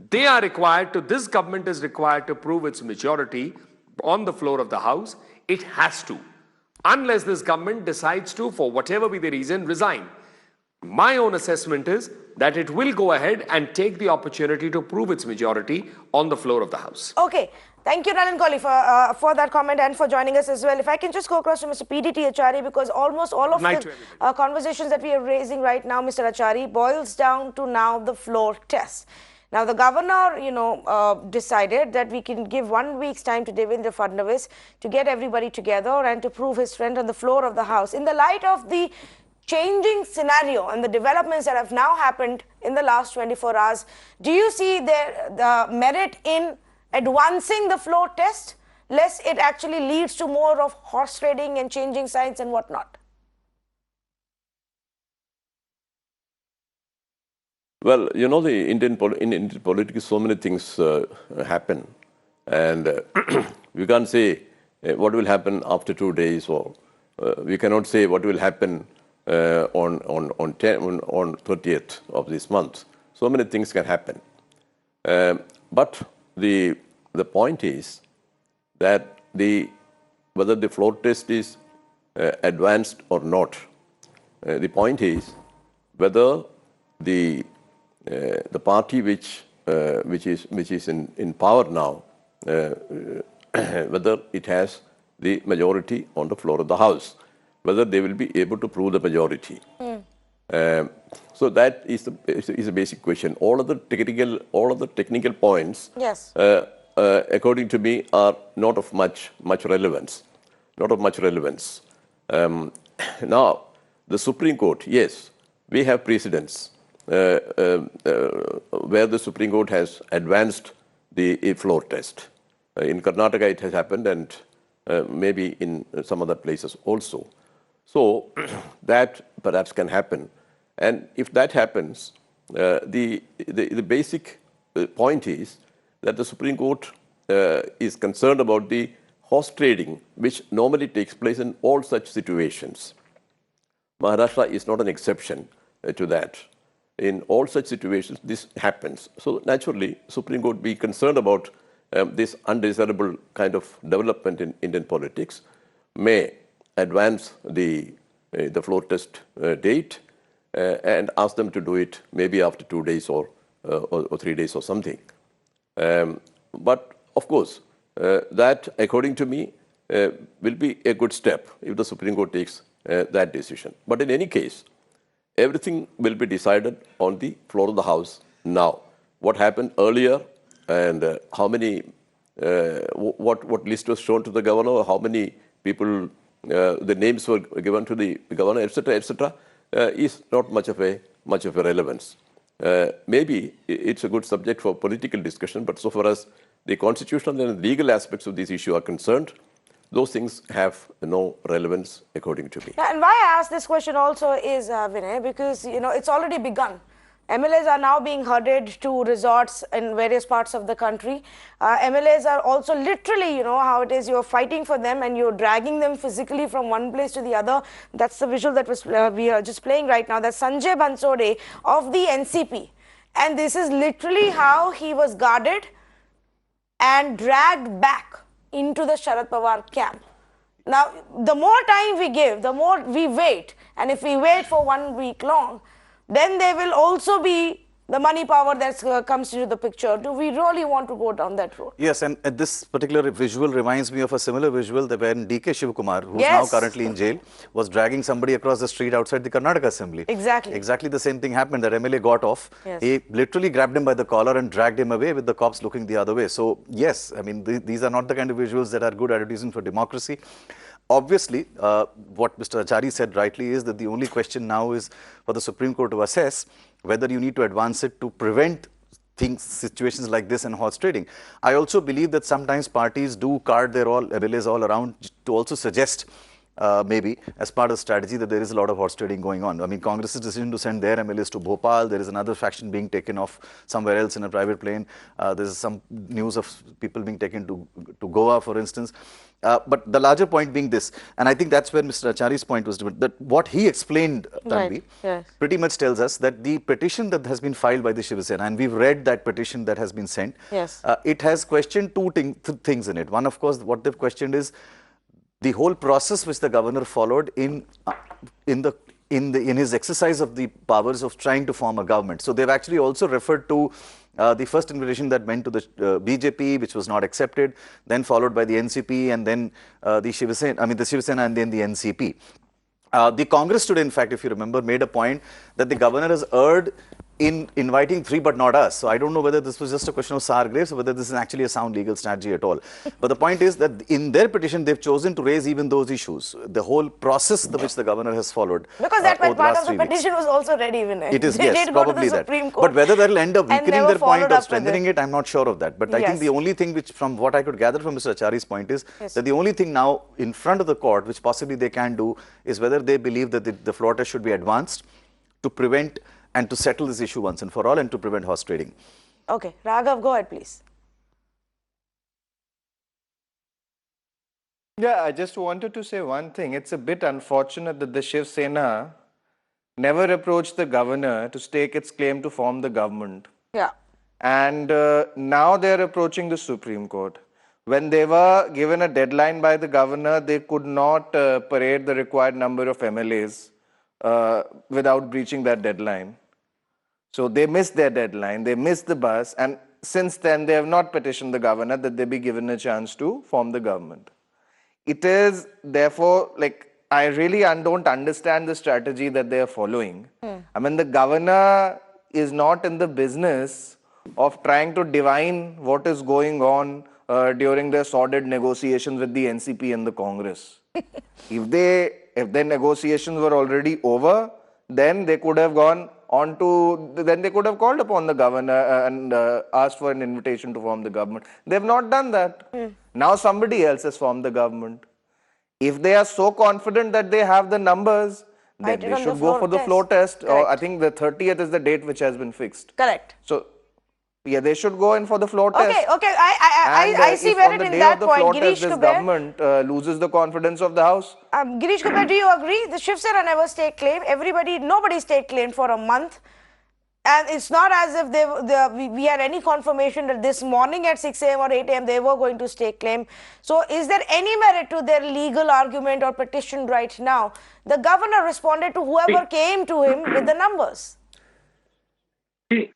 They are required to, this government is required to prove its majority on the floor of the House. It has to. Unless this government decides to, for whatever be the reason, resign. My own assessment is that it will go ahead and take the opportunity to prove its majority on the floor of the House. Okay. Thank you, Nalan Kohli, for that comment and for joining us as well. If I can just go across to Mr. PDT Achari, because almost all of the conversations that we are raising right now, Mr. Achari, boils down to now the floor test. Now, the governor, decided that we can give 1 week's time to Devendra Fadnavis to get everybody together and to prove his strength on the floor of the House. In the light of the changing scenario and the developments that have now happened in the last 24 hours, do you see the merit in advancing the floor test, lest it actually leads to more of horse trading and changing sides and whatnot? Well, you know, in Indian politics, so many things happen, and we can't say what will happen after 2 days, or we cannot say what will happen on 30th of this month. So many things can happen, but the point is that whether the floor test is advanced or not. The point is whether the party which is in power now, whether it has the majority on the floor of the House, whether they will be able to prove the majority. So that is a basic question. All of the technical points, yes, according to me, are not of much relevance. Not of much relevance. Now, the Supreme Court, yes, we have precedents where the Supreme Court has advanced the floor test. In Karnataka, it has happened, and maybe in some other places also. So that perhaps can happen. And if that happens, the basic point is that the Supreme Court is concerned about the horse trading, which normally takes place in all such situations. Maharashtra is not an exception to that. In all such situations, this happens. So naturally, Supreme Court be concerned about this undesirable kind of development in Indian politics, may advance the floor test date and ask them to do it maybe after 2 days or 3 days or something. But of course, that, according to me, will be a good step if the Supreme Court takes that decision. But in any case, everything will be decided on the floor of the House now. What happened earlier and how many, what list was shown to the governor, how many people, the names were given to the governor, etc., is not much of a relevance. Maybe it's a good subject for political discussion, but so far as the constitutional and legal aspects of this issue are concerned, those things have no relevance according to me. Yeah, and why I ask this question also is, Vinay, because, it's already begun. MLAs are now being herded to resorts in various parts of the country. MLAs are also literally, how it is, you're fighting for them and you're dragging them physically from one place to the other. That's the visual that we are just playing right now. That's Sanjay Bansode of the NCP. And this is literally how he was guarded and dragged back into the Sharad Pawar camp. Now, the more time we give, the more we wait. And if we wait for 1 week long, then there will also be the money power that comes into the picture. Do we really want to go down that road? Yes, and this particular visual reminds me of a similar visual that when D.K. Shivakumar, who is Yes. now currently in jail, was dragging somebody across the street outside the Karnataka Assembly. Exactly. Exactly the same thing happened. That MLA got off. Yes. He literally grabbed him by the collar and dragged him away with the cops looking the other way. So, yes, I mean, these are not the kind of visuals that are good advertising for democracy. Obviously, what Mr. Achari said rightly is that the only question now is for the Supreme Court to assess whether you need to advance it to prevent situations like this and horse trading. I also believe that sometimes parties do card their MLAs all around to also suggest maybe as part of strategy that there is a lot of horse trading going on. I mean, Congress's decision to send their MLAs to Bhopal, there is another faction being taken off somewhere else in a private plane. There is some news of people being taken to Goa, for instance. But the larger point being this, and I think that's where Mr. Achari's point was different, that what he explained, Tanvi, Yes. pretty much tells us that the petition that has been filed by the Shiv Sena, and we've read that petition that has been sent, Yes. it has questioned two things in it. One, of course, what they've questioned is the whole process which the governor followed in his exercise of the powers of trying to form a government. So they've actually also referred to The first invitation that went to the BJP, which was not accepted, then followed by the NCP, and then the Shiv Sena and then the NCP. The Congress today, in fact, if you remember, made a point that the governor has erred in inviting three but not us. So I don't know whether this was just a question of sour grapes or whether this is actually a sound legal strategy at all. But the point is that in their petition, they've chosen to raise even those issues. The whole process which the governor has followed. Because that part of the petition was also ready, Vinay. It is, they yes, did go probably to the that. Supreme Court but whether that will end up weakening their point or strengthening it, I'm not sure of that. But I think the only thing which, from what I could gather from Mr. Achari's point is that the only thing now in front of the court, which possibly they can do, is whether they believe that the floor test should be advanced to prevent and to settle this issue once and for all and to prevent horse trading. Okay. Raghav, go ahead, please. Yeah, I just wanted to say one thing. It's a bit unfortunate that the Shiv Sena never approached the governor to stake its claim to form the government. Yeah. And now they're approaching the Supreme Court. When they were given a deadline by the governor, they could not parade the required number of MLAs without breaching that deadline. So they missed their deadline, they missed the bus, and since then they have not petitioned the governor that they be given a chance to form the government. It is therefore, like, I really don't understand the strategy that they are following. I mean, the governor is not in the business of trying to divine what is going on during their sordid negotiations with the NCP and the Congress. If their negotiations were already over, then they could have gone on to, then they could have called upon the governor and asked for an invitation to form the government. They have not done that. Now somebody else has formed the government. If they are so confident that they have the numbers, then they should go for the floor test. Or I think the 30th is the date which has been fixed. Correct. So, yeah, they should go in for the floor test. Okay, I see merit in that point. Girish Kuber, this government loses the confidence of the House. Girish Kuber, do you agree? The Shiv Sena never staked claim. Nobody staked claim for a month. And it's not as if we had any confirmation that this morning at 6 a.m. or 8 a.m. they were going to stake claim. So is there any merit to their legal argument or petition right now? The governor responded to whoever came to him with the numbers. See,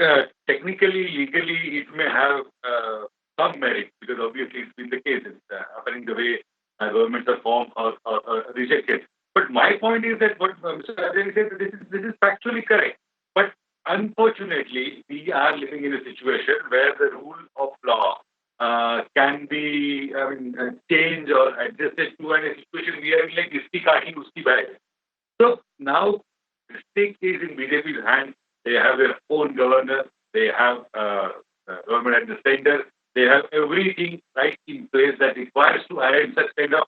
technically, legally, it may have some merit because obviously it's been the case. It's happening the way governments are formed or rejected. But my point is that what Mr. Ajit said, this is factually correct. But unfortunately, we are living in a situation where the rule of law can be changed or adjusted to a situation we are in, like iski kaati uski bhai. So now the stake is in BJP's hands. They have their own governor. They have government at the center. They have everything right in place that requires to arrange such kind of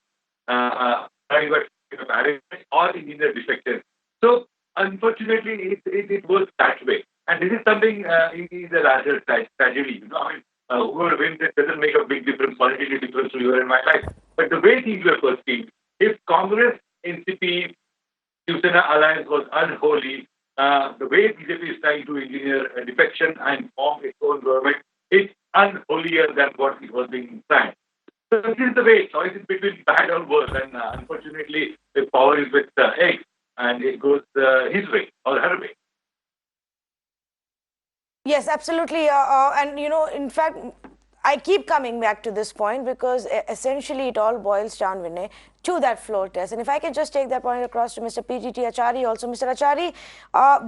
private arrangement or in the defection. So unfortunately, it works that way. And this is something in the larger tragedy. You know, I mean, whoever wins it doesn't make a big difference, politically difference to your and my life. But the way things were proceeding, if Congress, NCP, Shiv Sena alliance was unholy, the way BJP is trying to engineer a defection and form its own government, it's unholier than what it was being planned. So this is the way. Choice is between bad or worse. And unfortunately, the power is with X. And it goes his way or her way. Yes, absolutely. And, you know, in fact, I keep coming back to this point because essentially it all boils down, Vinay, to that floor test. And if I can just take that point across to Mr. PGT Achari also. Mr. Achari,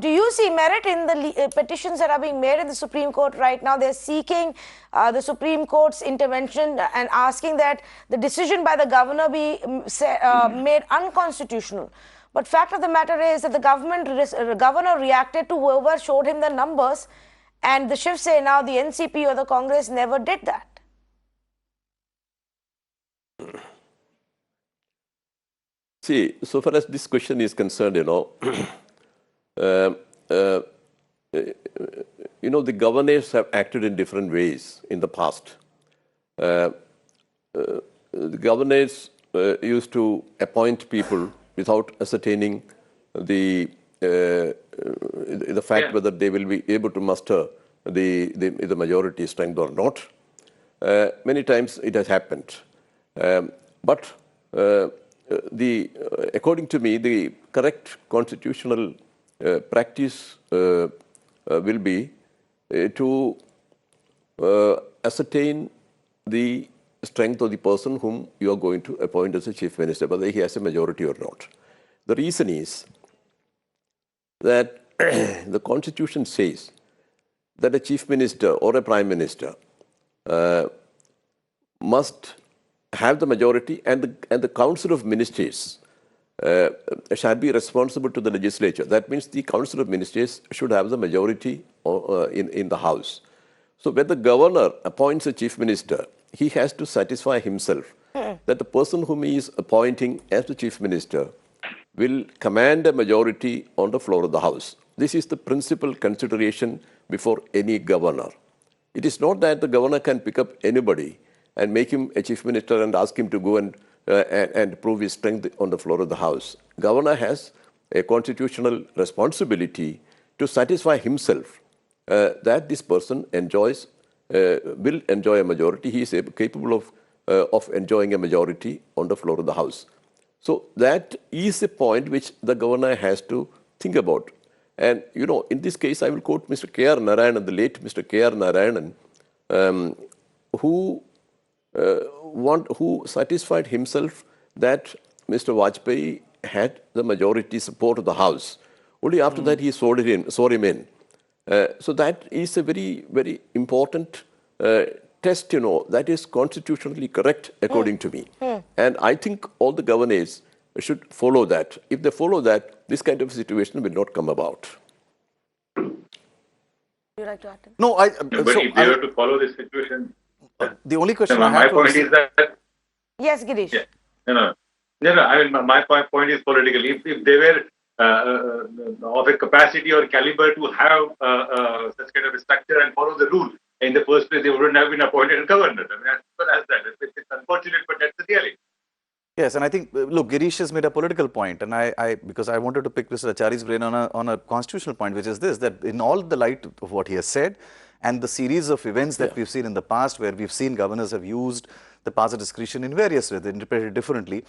do you see merit in the petitions that are being made in the Supreme Court right now? They're seeking the Supreme Court's intervention and asking that the decision by the governor be made unconstitutional. But fact of the matter is that the governor reacted to whoever showed him the numbers, and the Shiv Sena, the NCP or the Congress never did that. See, so far as this question is concerned, you know, the governors have acted in different ways in the past. The governors used to appoint people without ascertaining the fact whether they will be able to muster the majority strength or not. Many times it has happened. But according to me, the correct constitutional practice will be to ascertain the strength of the person whom you are going to appoint as a chief minister, whether he has a majority or not. The reason is that the constitution says that a chief minister or a prime minister must have the majority, and the council of ministers shall be responsible to the legislature. That means the council of ministers should have the majority in the house. So when the governor appoints a chief minister, he has to satisfy himself that the person whom he is appointing as the chief minister will command a majority on the floor of the house. This is the principal consideration before any governor. It is not that the governor can pick up anybody and make him a chief minister and ask him to go and prove his strength on the floor of the house. Governor has a constitutional responsibility to satisfy himself that this person will enjoy a majority. He is capable of enjoying a majority on the floor of the house. So that is a point which the governor has to think about. And, you know, in this case, I will quote Mr. K.R. Narayanan, the late Mr. K.R. Narayanan, who satisfied himself that Mr. Vajpayee had the majority support of the House. Only after that he swore him in. So that is a very, very important test, you know, that is constitutionally correct according to me. And I think all the governors should follow that. If they follow that, this kind of situation will not come about. Would you like to add to that? No, But if they were to follow this situation, the only question my point is that Yes, Girish. yeah, no. I mean, my point is political. If they were of a capacity or caliber to have such kind of a structure and follow the rule, in the first place, they wouldn't have been appointed governor. I mean, as simple as that. It's unfortunate, but that's the reality. Yes, and I think, look, Girish has made a political point, and because I wanted to pick Mr. Achari's brain on a constitutional point, which is this, that in all the light of what he has said, and the series of events that we've seen in the past, where we've seen governors have used the powers of discretion in various ways, they interpret it differently.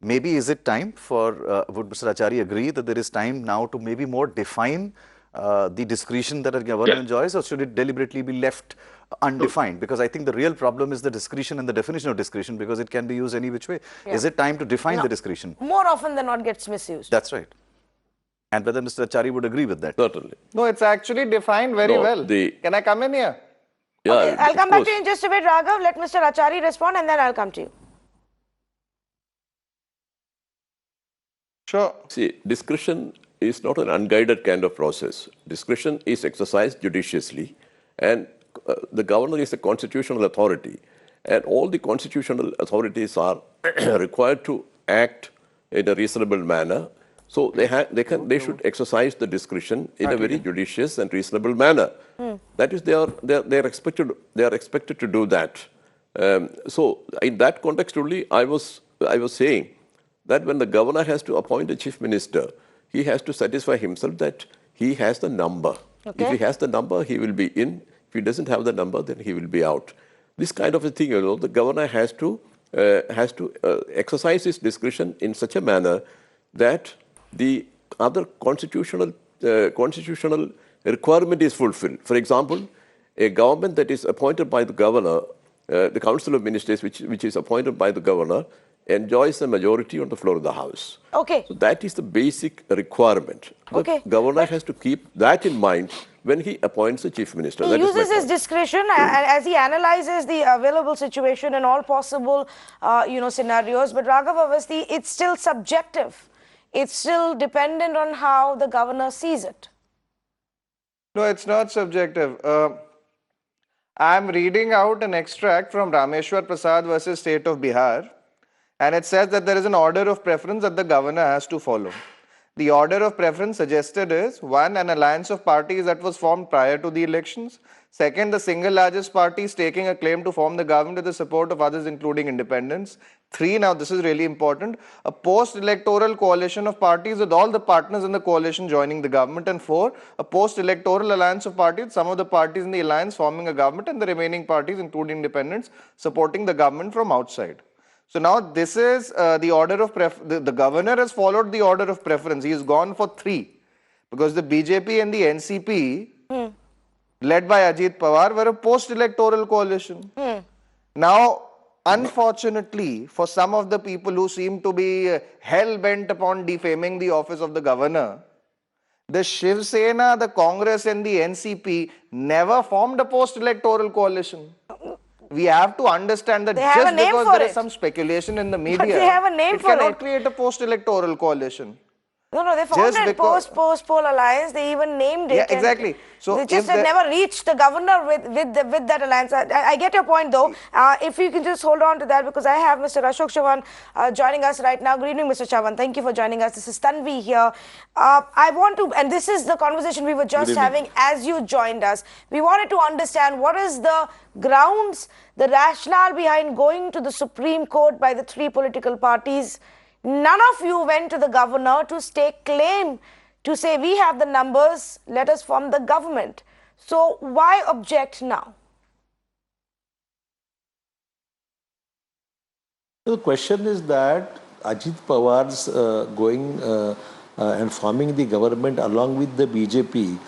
Maybe is it time for, would Mr. Achari agree that there is time now to maybe more define the discretion that a governor enjoys, or should it deliberately be left undefined? Because I think the real problem is the discretion and the definition of discretion, because it can be used any which way. Is it time to define the discretion? More often than not gets misused. That's right. And whether Mr. Achari would agree with that? Certainly. No, it's actually defined very well. Can I come in here? Yeah, Okay, I'll come back to you in just a bit, Raghav. Let Mr. Achari respond and then I'll come to you. Sure. See, discretion is not an unguided kind of process. Discretion is exercised judiciously, and the governor is a constitutional authority, and all the constitutional authorities are required to act in a reasonable manner. So they should exercise the discretion in a very judicious and reasonable manner. That is, they are expected to do that. So in that context only, I was saying that when the governor has to appoint a chief minister, he has to satisfy himself that he has the number. If he has the number, he will be in. If he doesn't have the number, then he will be out. This kind of a thing, you know, the governor has to exercise his discretion in such a manner that the other constitutional requirement is fulfilled. For example, a government that is appointed by the governor, the council of ministers, which is appointed by the governor, enjoys a majority on the floor of the house. Okay. So that is the basic requirement. The governor has to keep that in mind when he appoints a chief minister. He uses his discretion as he analyzes the available situation in all possible, scenarios. But Raghav, obviously, it's still subjective. It's still dependent on how the governor sees it. No, it's not subjective. I'm reading out an extract from Rameshwar Prasad versus State of Bihar. And it says that there is an order of preference that the governor has to follow. The order of preference suggested is 1. An alliance of parties that was formed prior to the elections. 2. The single largest party staking a claim to form the government with the support of others, including independents. 3. Now this is really important. A post-electoral coalition of parties with all the partners in the coalition joining the government. And 4. A post-electoral alliance of parties, some of the parties in the alliance forming a government and the remaining parties, including independents, supporting the government from outside. So now this is the order of preference. The governor has followed the order of preference. He has gone for 3 because the BJP and the NCP led by Ajit Pawar, were a post-electoral coalition. Now, unfortunately, for some of the people who seem to be hell-bent upon defaming the office of the governor, the Shiv Sena, the Congress and the NCP never formed a post-electoral coalition. We have to understand that just because there is some speculation in the media, it cannot create a post-electoral coalition. No, they formed a post-poll alliance. They even named it. Yeah, exactly. So they just had never reached the governor with that alliance. I get your point, though. If you can just hold on to that, because I have Mr. Ashok Chavan joining us right now. Good evening, Mr. Chavan. Thank you for joining us. This is Tanvi here. I want to, and this is the conversation we were just having as you joined us. We wanted to understand what is the grounds, the rationale behind going to the Supreme Court by the three political parties. None of you went to the governor to stake claim to say, we have the numbers, let us form the government. So why object now? The question is that Ajit Pawar's going and forming the government along with the BJP,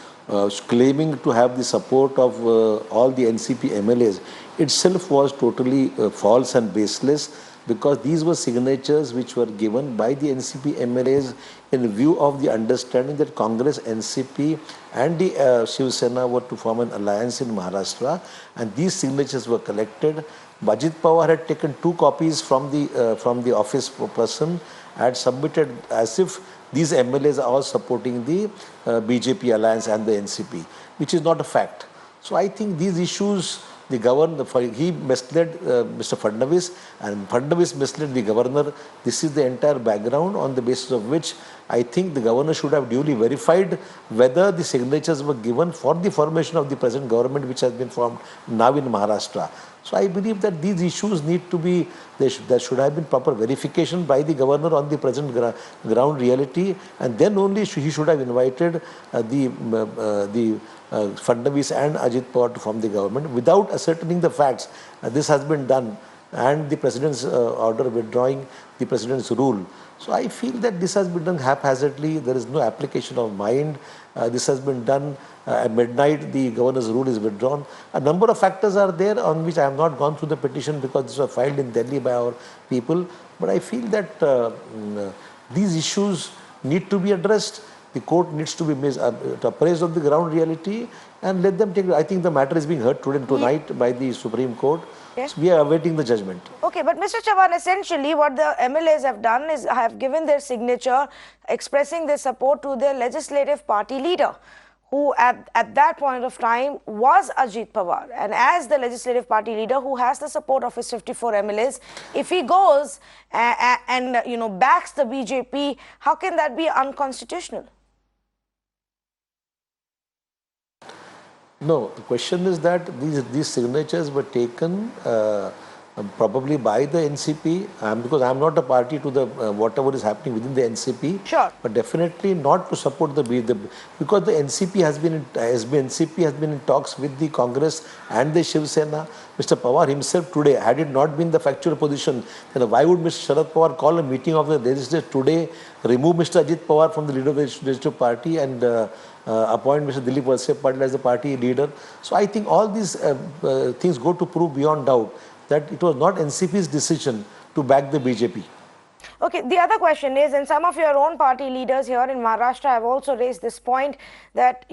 claiming to have the support of all the NCP MLAs, itself was totally false and baseless, because these were signatures which were given by the NCP MLAs in view of the understanding that Congress, NCP and the Shiv Sena were to form an alliance in Maharashtra, and these signatures were collected. Ajit Pawar had taken 2 copies from the office person, had submitted as if these MLAs are all supporting the BJP alliance and the NCP, which is not a fact. So I think these issues, the governor, he misled Mr. Fadnavis, and Fadnavis misled the governor. This is the entire background on the basis of which I think the governor should have duly verified whether the signatures were given for the formation of the present government which has been formed now in Maharashtra. So I believe that these issues need to be, there should have been proper verification by the governor on the present ground reality, and then only he should have invited the Fadnavis and Ajit Pawar to form the government without ascertaining the facts. This has been done, and the president's order withdrawing the president's rule. So I feel that this has been done haphazardly. There is no application of mind. This has been done at midnight. The governor's rule is withdrawn. A number of factors are there on which I have not gone through the petition because this was filed in Delhi by our people. But I feel that these issues need to be addressed. The court needs to be appraised of the ground reality and let them take. I think the matter is being heard today and tonight by the Supreme Court. Yes. So we are awaiting the judgment. Okay, but Mr. Chavan, essentially what the MLAs have done is have given their signature expressing their support to their legislative party leader, who at that point of time was Ajit Pawar. And as the legislative party leader who has the support of his 54 MLAs, if he goes and backs the BJP, how can that be unconstitutional? No, the question is that these signatures were taken probably by the NCP, because I am not a party to the whatever is happening within the NCP. Sure. But definitely not to support because the NCP has been in talks with the Congress and the Shiv Sena. Mr. Pawar himself today, had it not been the factual position, then why would Mr. Sharad Pawar call a meeting of the legislature today, remove Mr. Ajit Pawar from the leader of the legislative party and appoint Mr. Dilip Walse Patil as the party leader? So I think all these things go to prove beyond doubt that it was not NCP's decision to back the BJP. Okay, the other question is, and some of your own party leaders here in Maharashtra have also raised this point, that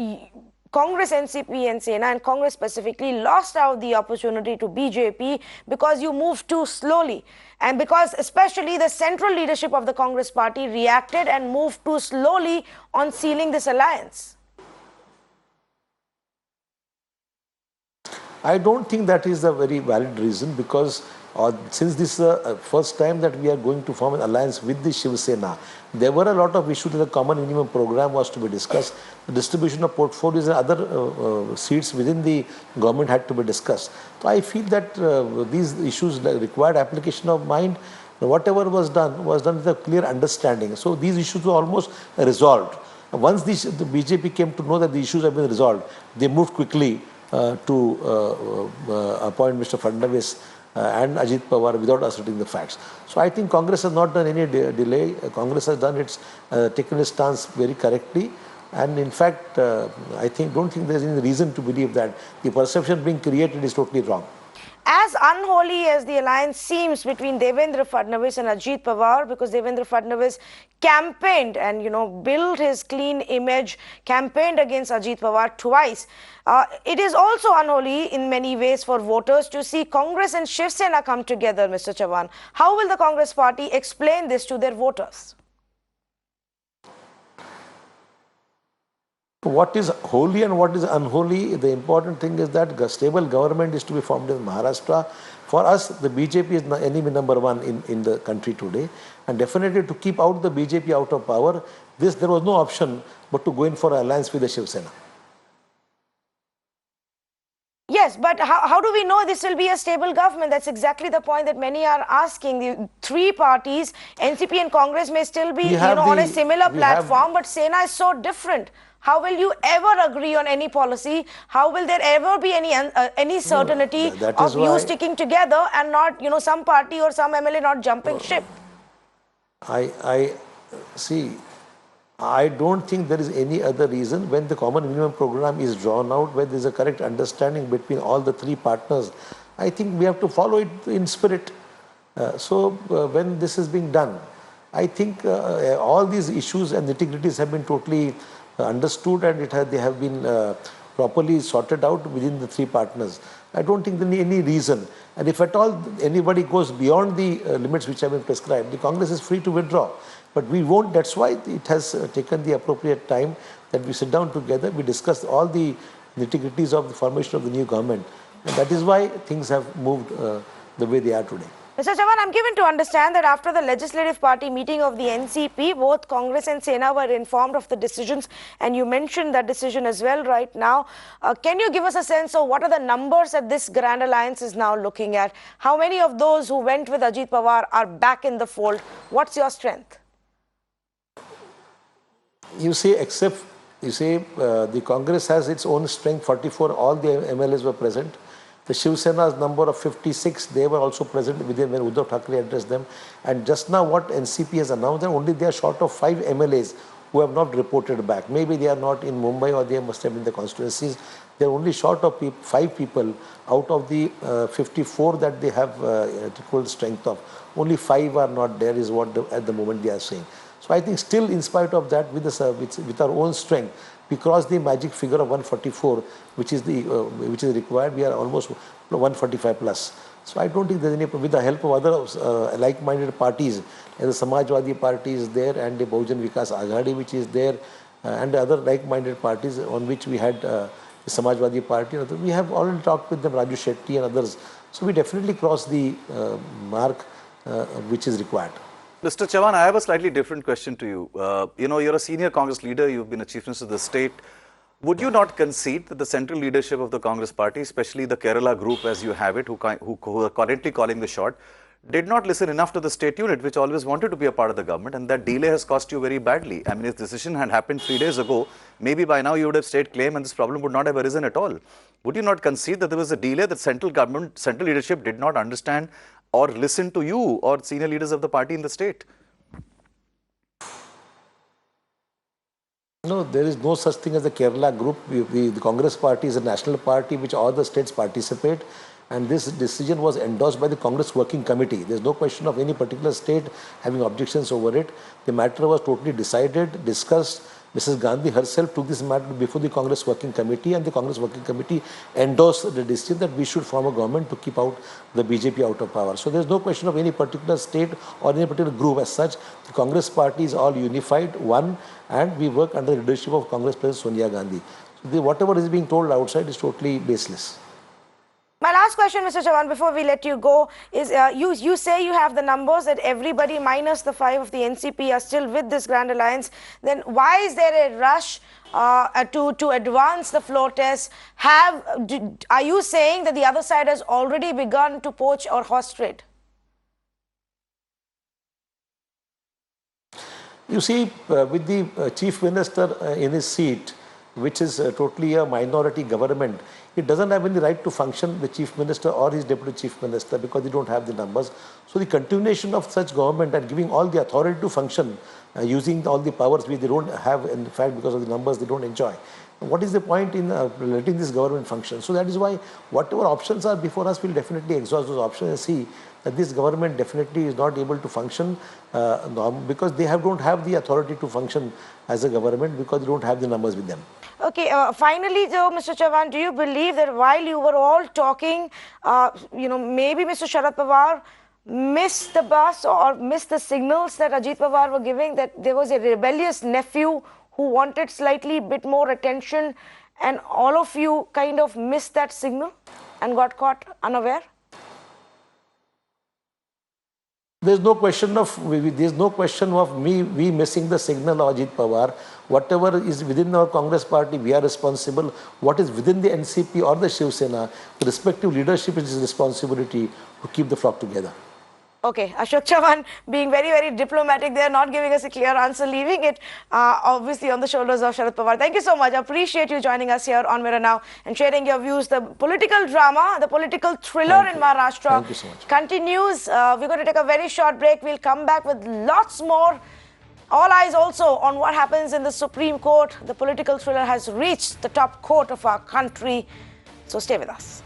Congress, NCP and Sena, and Congress specifically, lost out the opportunity to BJP because you moved too slowly, and because especially the central leadership of the Congress party reacted and moved too slowly on sealing this alliance. I don't think that is a very valid reason, because since this is the first time that we are going to form an alliance with the Shiv Sena, there were a lot of issues that the common minimum program was to be discussed. The distribution of portfolios and other seats within the government had to be discussed. So I feel that these issues required application of mind. Whatever was done with a clear understanding. So these issues were almost resolved. Once the BJP came to know that the issues have been resolved, they moved quickly to appoint Mr. Fadnavis and Ajit Pawar without asserting the facts. So I think Congress has not done any delay. Congress has done taken its stance very correctly, And in fact, don't think there's any reason to believe that the perception being created is totally wrong. As unholy as the alliance seems between Devendra Fadnavis and Ajit Pawar, because Devendra Fadnavis campaigned and, built his clean image, campaigned against Ajit Pawar twice. It is also unholy in many ways for voters to see Congress and Shiv Sena come together, Mr. Chavan. How will the Congress party explain this to their voters? What is holy and what is unholy, the important thing is that a stable government is to be formed in Maharashtra. For us, the BJP is the enemy number one in the country today. And definitely to keep out the BJP out of power, there was no option but to go in for an alliance with the Shiv Sena. Yes, but how do we know this will be a stable government? That's exactly the point that many are asking. The three parties, NCP and Congress, may still be on a similar platform, but Sena is so different. How will you ever agree on any policy? How will there ever be any certainty of you sticking together and not, some party or some MLA not jumping ship? I don't think there is any other reason. When the common minimum program is drawn out, where there is a correct understanding between all the three partners, I think we have to follow it in spirit. When this is being done, I think all these issues and nitty-gritties have been totally understood, and they have been properly sorted out within the three partners. I don't think there is any reason. And if at all anybody goes beyond the limits which have been prescribed, the Congress is free to withdraw. But we won't. That's why it has taken the appropriate time that we sit down together, we discuss all the nitty-gritties of the formation of the new government. And that is why things have moved the way they are today. Mr. Chavan, I'm given to understand that after the legislative party meeting of the NCP, both Congress and Sena were informed of the decisions, and you mentioned that decision as well right now. Can you give us a sense of what are the numbers that this Grand Alliance is now looking at? How many of those who went with Ajit Pawar are back in the fold? What's your strength? The Congress has its own strength, 44, all the MLAs were present. The Shiv Sena's number of 56, they were also present when Uddhav Thackeray addressed them. And just now what NCP has announced, that only they are short of 5 MLAs who have not reported back. Maybe they are not in Mumbai or they must have been in the constituencies. They are only short of 5 people out of the 54 that they have equal strength of. Only 5 are not there is what at the moment they are saying. So I think still in spite of that, with our own strength, we crossed the magic figure of 144, which is required. We are almost 145 plus. So I don't think there's any, with the help of other like-minded parties, the Samajwadi Party is there, and the Bahujan Vikas Aghadi, which is there, and the other like-minded parties on which we had the Samajwadi Party. We have already talked with them, Raju Shetty and others. So we definitely crossed the mark which is required. Mr. Chavan, I have a slightly different question to you. You're a senior Congress leader, you've been a chief minister of the state. Would you not concede that the central leadership of the Congress party, especially the Kerala group as you have it, who are currently calling the shot, did not listen enough to the state unit, which always wanted to be a part of the government, and that delay has cost you very badly? I mean, if this decision had happened 3 days ago, maybe by now you would have stayed claim and this problem would not have arisen at all. Would you not concede that there was a delay, that central leadership did not understand or listen to you or senior leaders of the party in the state? No, there is no such thing as the Kerala group. The Congress party is a national party which all the states participate, and this decision was endorsed by the Congress Working Committee. There is no question of any particular state having objections over it. The matter was totally decided, discussed. Mrs. Gandhi herself took this matter before the Congress Working Committee, and the Congress Working Committee endorsed the decision that we should form a government to keep out the BJP out of power. So there is no question of any particular state or any particular group as such. The Congress party is all unified, one, and we work under the leadership of Congress President Sonia Gandhi. So whatever is being told outside is totally baseless. My last question, Mr. Chavan, before we let you go, is you say you have the numbers that everybody minus the 5 of the NCP are still with this Grand Alliance. Then why is there a rush to advance the floor test? Are you saying that the other side has already begun to poach or horse trade? You see, with the Chief Minister in his seat, which is totally a minority government, it doesn't have any right to function, the Chief Minister or his Deputy Chief Minister, because they don't have the numbers. So the continuation of such government and giving all the authority to function using all the powers which they don't have, in fact, because of the numbers they don't enjoy. What is the point in letting this government function? So that is why whatever options are before us, we'll definitely exhaust those options and see that this government definitely is not able to function because they don't have the authority to function as a government because they don't have the numbers with them. Okay, finally though, Mr. Chauhan, do you believe that while you were all talking, maybe Mr. Sharad Pawar missed the bus or missed the signals that Ajit Pawar were giving, that there was a rebellious nephew who wanted slightly bit more attention, and all of you kind of missed that signal and got caught unaware? There's no question of we missing the signal of Ajit Pawar. Whatever is within our Congress party, we are responsible. What is within the NCP or the Shiv Sena, the respective leadership is responsibility to keep the flock together. Okay, Ashok Chauhan being very, very diplomatic there, not giving us a clear answer, leaving it obviously on the shoulders of Sharad Pawar. Thank you so much. I appreciate you joining us here on Mirror Now and sharing your views. The political drama, the political thriller in Maharashtra continues. We're going to take a very short break. We'll come back with lots more. All eyes also on what happens in the Supreme Court. The political thriller has reached the top court of our country. So stay with us.